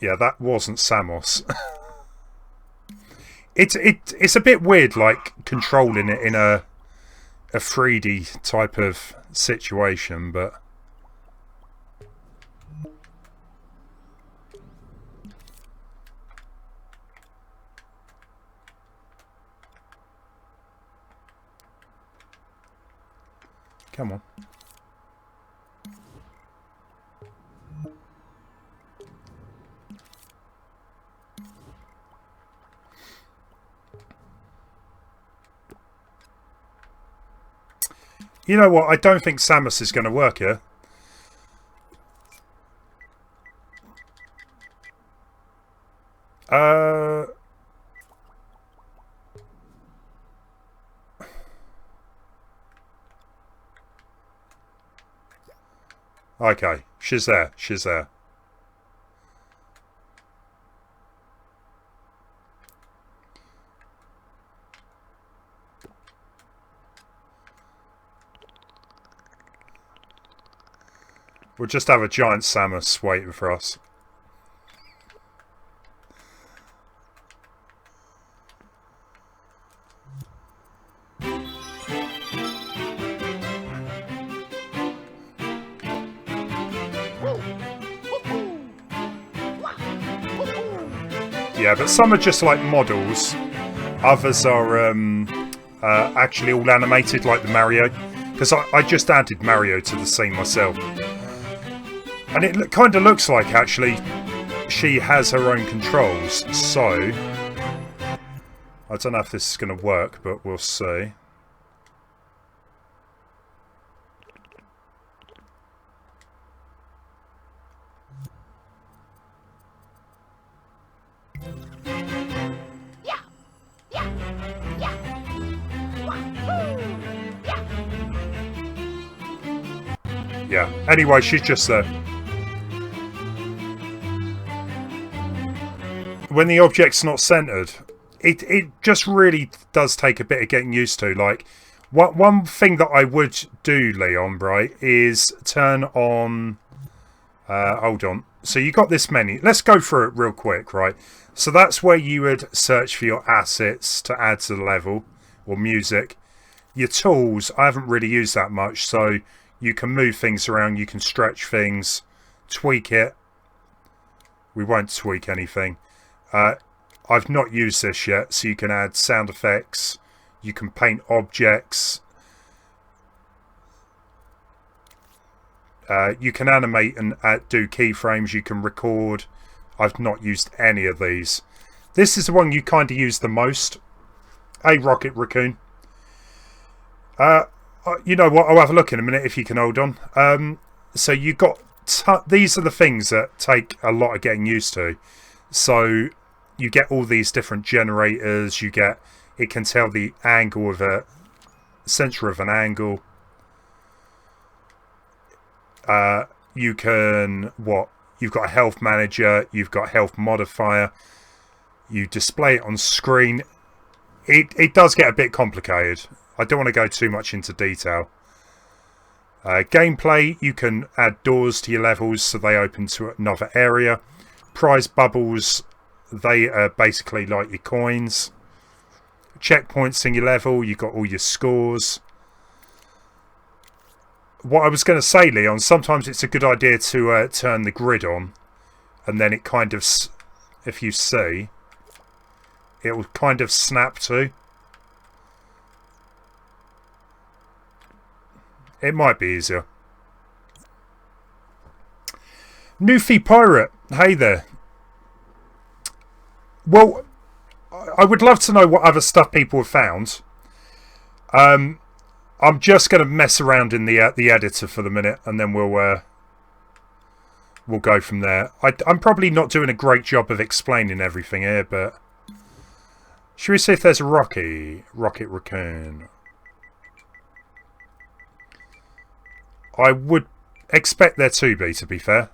A: Yeah, that wasn't Samos. It's a bit weird, like controlling it in a 3D type of situation, but come on. You know what? I don't think Samus is going to work here. Okay, she's there. She's there. We'll just have a giant Samus waiting for us. Yeah, but some are just like models. Others are actually all animated like the Mario. Because I just added Mario to the scene myself. And it kind of looks like, actually, she has her own controls. So, I don't know if this is going to work, but we'll see. Yeah, anyway, she's just there. When the object's not centered, it just really does take a bit of getting used to. Like, one thing that I would do, Leon, right, is turn on... hold on. So you got this menu. Let's go through it real quick, right? So that's where you would search for your assets to add to the level, or music. Your tools, I haven't really used that much, so you can move things around, you can stretch things, tweak it. We won't tweak anything. I've not used this yet, so you can add sound effects, you can paint objects, you can animate and do keyframes, you can record. I've not used any of these. This is the one you kind of use the most. Hey, Rocket Raccoon. You know what, I'll have a look in a minute if you can hold on. So you got... these are the things that take a lot of getting used to. So you get all these different generators, you get... it can tell the angle of a... center of an angle. You can... what? You've got a health manager, you've got health modifier. You display it on screen. It does get a bit complicated. I don't want to go too much into detail. Gameplay, you can add doors to your levels so they open to another area. Prize bubbles, they are basically like your coins. Checkpoints in your level, you've got all your scores. What I was going to say, Leon, sometimes it's a good idea to turn the grid on. And then it kind of, if you see, it will kind of snap to. It might be easier. Newfie Pirate, hey there. Well, I would love to know what other stuff people have found. I'm just going to mess around in the editor for the minute, and then we'll go from there. I'm probably not doing a great job of explaining everything here, but should we see if there's a Rocket Raccoon? I would expect there to be fair.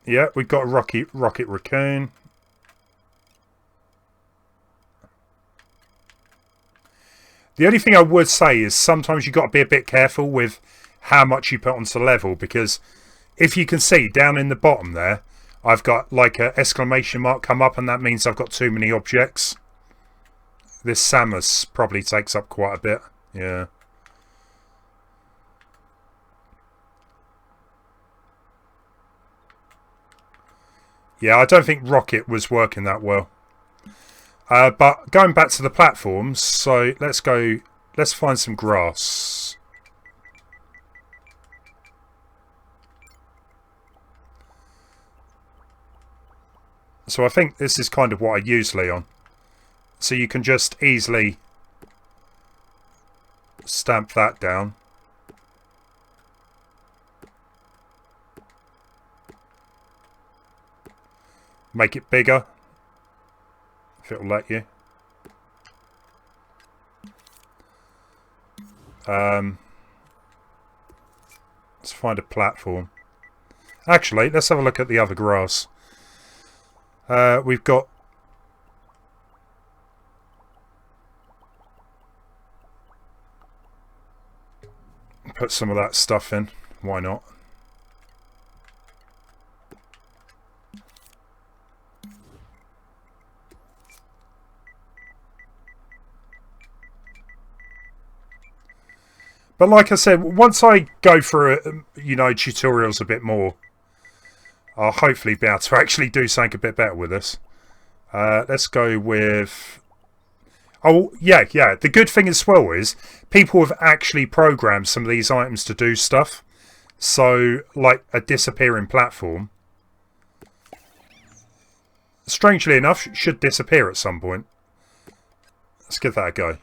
A: Yeah, we've got a Rocket Raccoon. The only thing I would say is sometimes you've got to be a bit careful with how much you put onto level, because if you can see down in the bottom there, I've got like an exclamation mark come up, and that means I've got too many objects. This Samus probably takes up quite a bit. Yeah. Yeah, I don't think Rocket was working that well. But going back to the platforms, so let's find some grass. So I think this is kind of what I use, Leon. So you can just easily stamp that down. Make it bigger, if it'll let you. Let's find a platform. Actually, let's have a look at the other grass. We've got... put some of that stuff in. Why not? But like I said, once I go through, you know, tutorials a bit more, I'll hopefully be able to actually do something a bit better with this. Let's go with... Oh, yeah. The good thing as well is people have actually programmed some of these items to do stuff. So, like a disappearing platform, strangely enough, should disappear at some point. Let's give that a go.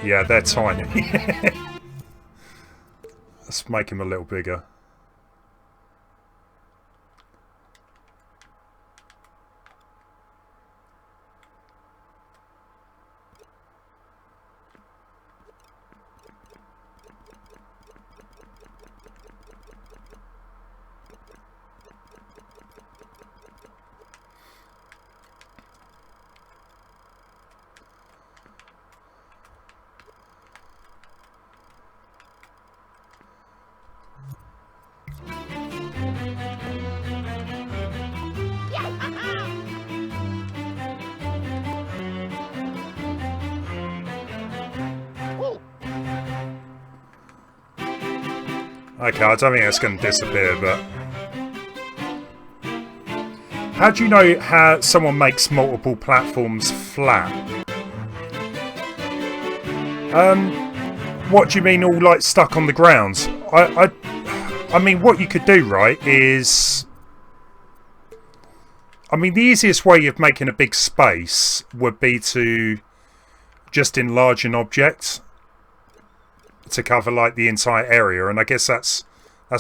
A: Yeah, they're tiny. Let's make him a little bigger. Okay, I don't think that's going to disappear, but... How do you know how someone makes multiple platforms flat? What do you mean all, like, stuck on the ground? I mean, what you could do, right, is... I mean, the easiest way of making a big space would be to just enlarge an object to cover like the entire area, and I guess that's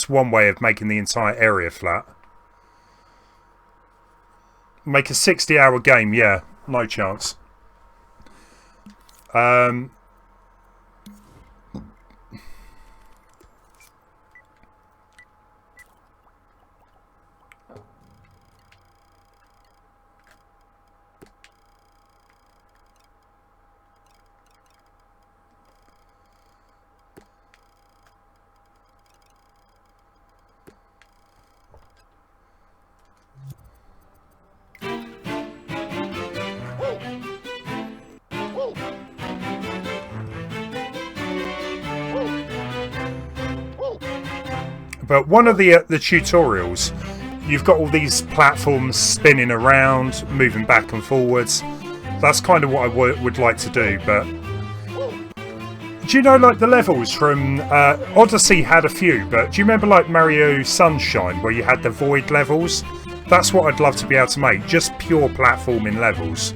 A: one way of making the entire area flat. Make a 60-hour game, yeah, no chance. But one of the tutorials, you've got all these platforms spinning around, moving back and forwards. That's kind of what I would like to do, but... Do you know, like, the levels from... Odyssey had a few, but do you remember, like, Mario Sunshine, where you had the void levels? That's what I'd love to be able to make, just pure platforming levels.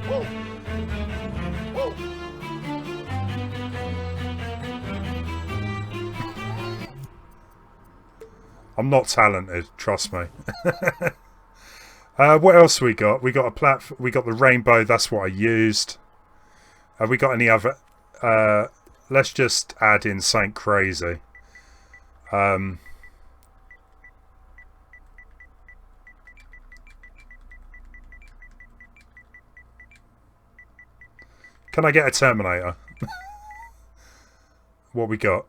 A: I'm not talented, trust me. What else we got? We got a platform. We got the rainbow. That's what I used. Have we got any other? Let's just add in something crazy. Can I get a Terminator? What we got?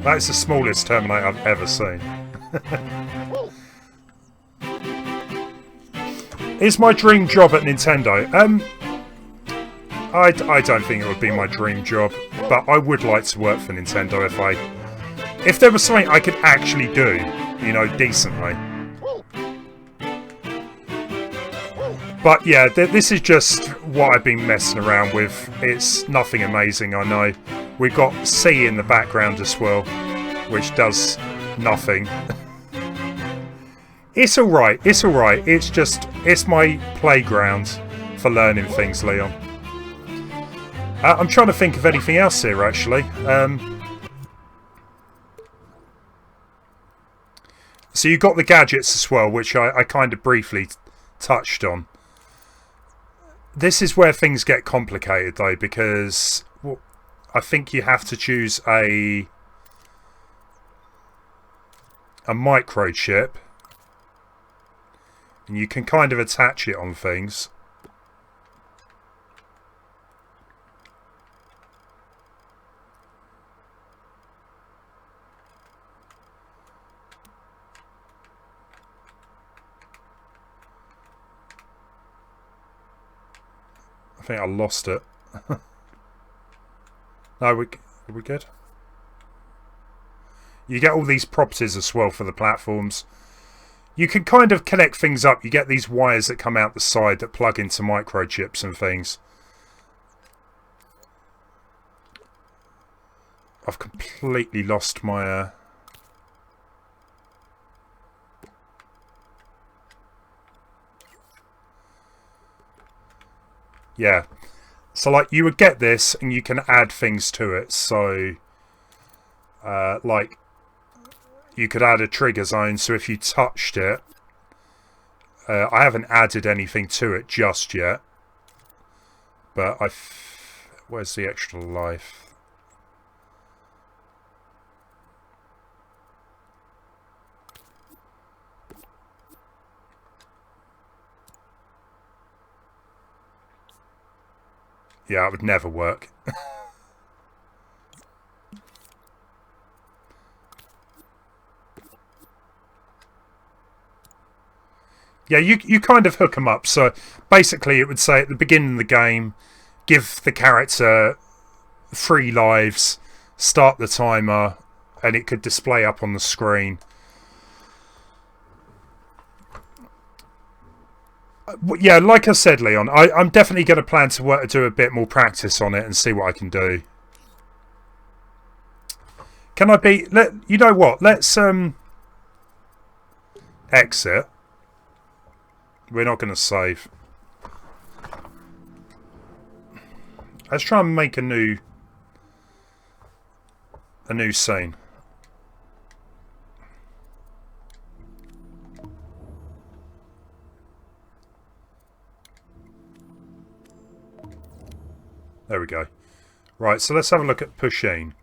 A: That's the smallest Terminator I've ever seen. Is my dream job at Nintendo? I don't think it would be my dream job, but I would like to work for Nintendo if there was something I could actually do, you know, decently. But yeah, this is just what I've been messing around with. It's nothing amazing, I know. We've got C in the background as well, which does nothing. It's alright, it's alright. It's just, it's my playground for learning things, Leon. I'm trying to think of anything else here, actually. So you got the gadgets as well, which I kind of briefly touched on. This is where things get complicated, though, because... Well, I think you have to choose a microchip, and you can kind of attach it on things. I think I lost it. No, are we good? You get all these properties as well for the platforms. You can kind of connect things up. You get these wires that come out the side that plug into microchips and things. I've completely lost my... Yeah. So, like, you would get this and you can add things to it. So, like, you could add a trigger zone. So if you touched it... I haven't added anything to it just yet. But where's the extra life? Yeah, it would never work. Yeah, you kind of hook them up. So basically it would say at the beginning of the game, give the character 3 lives, start the timer, and it could display up on the screen. Yeah, like I said, Leon, I'm definitely going to plan to do a bit more practice on it and see what I can do. Can I be... you know what? Let's exit. We're not going to save. Let's try and make a new scene. There we go. Right, so let's have a look at Pusheen.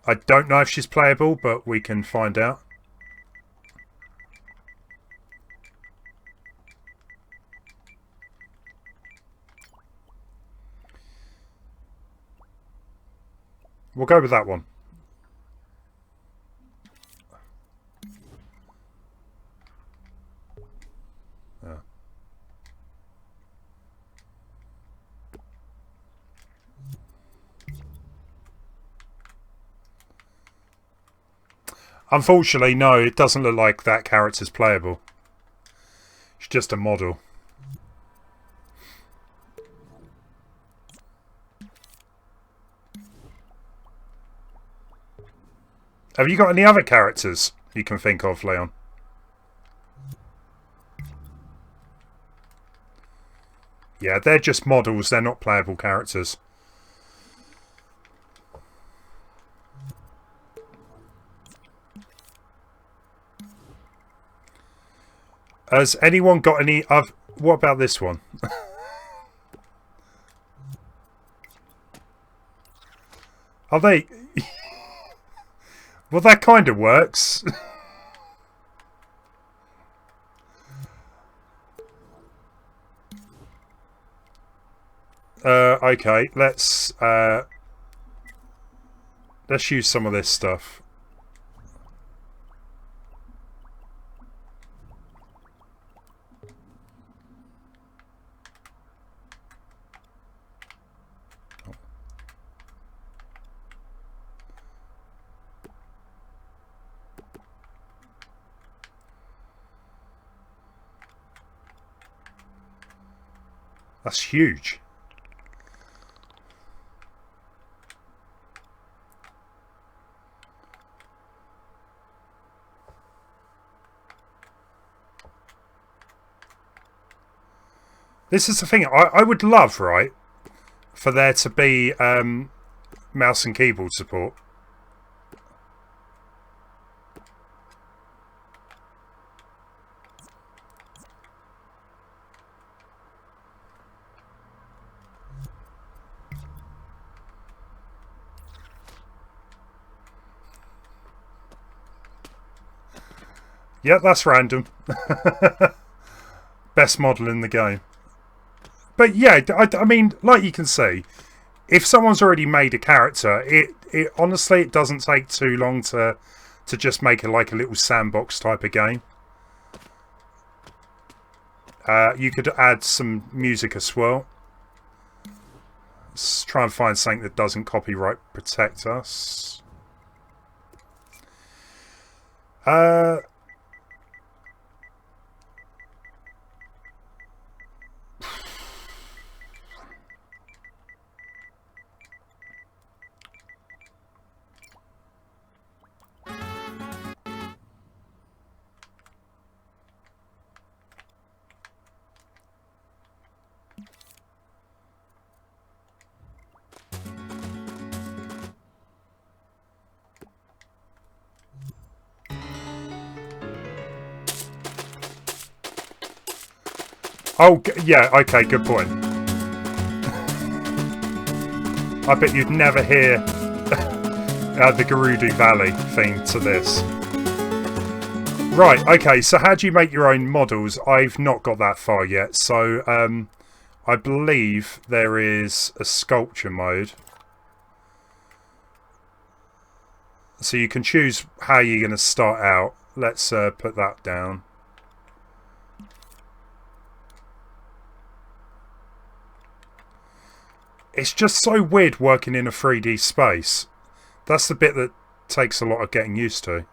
A: I don't know if she's playable, but we can find out. We'll go with that one. Yeah. Unfortunately, no, it doesn't look like that character's playable. It's just a model. Have you got any other characters you can think of, Leon? Yeah, they're just models. They're not playable characters. Has anyone got any... what about this one? Are they... Well, that kind of works. Okay, let's use some of this stuff. That's huge. This is the thing. I would love, right, for there to be mouse and keyboard support. Yeah, that's random. Best model in the game. But yeah, I mean, like you can see, if someone's already made a character, it honestly, it doesn't take too long to just make it like a little sandbox type of game. You could add some music as well. Let's try and find something that doesn't copyright protect us. Oh, yeah, okay, good point. I bet you'd never hear the Gerudo Valley theme to this. Right, okay, so how do you make your own models? I've not got that far yet, so I believe there is a sculpture mode. So you can choose how you're going to start out. Let's put that down. It's just so weird working in a 3D space. That's the bit that takes a lot of getting used to.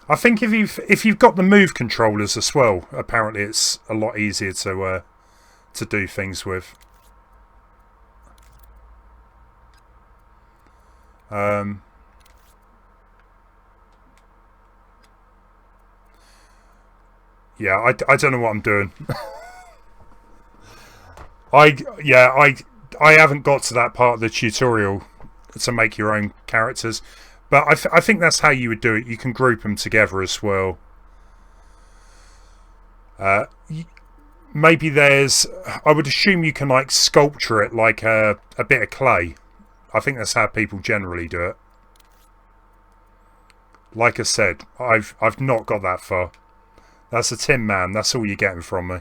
A: I think if you've got the move controllers as well, apparently it's a lot easier to do things with. Yeah, I don't know what I'm doing. I haven't got to that part of the tutorial to make your own characters. But I think that's how you would do it. You can group them together as well. Maybe there's... I would assume you can like sculpture it like a bit of clay. I think that's how people generally do it. Like I said, I've not got that far. That's a Tin Man. That's all you're getting from me.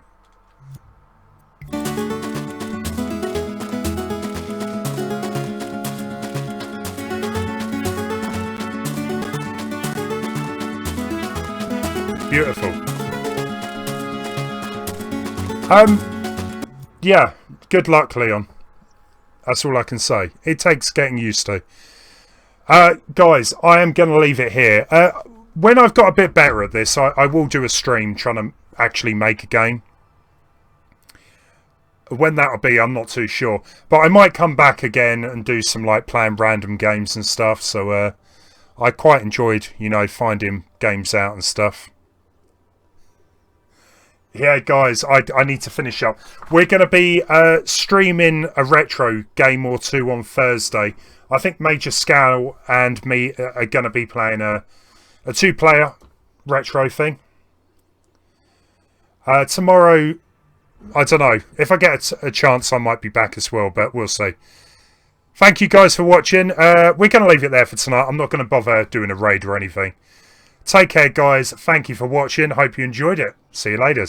A: Beautiful. Yeah, good luck, Leon. That's all I can say. It takes getting used to. Guys, I am going to leave it here. When I've got a bit better at this, I will do a stream trying to actually make a game. When that'll be, I'm not too sure. But I might come back again and do some like playing random games and stuff. So I quite enjoyed, you know, finding games out and stuff. Yeah, guys, I need to finish up. We're going to be streaming a retro game or two on Thursday. I think Major Scal and me are going to be playing a two-player retro thing. Tomorrow, I don't know. If I get a chance, I might be back as well, but we'll see. Thank you guys for watching. We're going to leave it there for tonight. I'm not going to bother doing a raid or anything. Take care, guys. Thank you for watching. Hope you enjoyed it. See you later.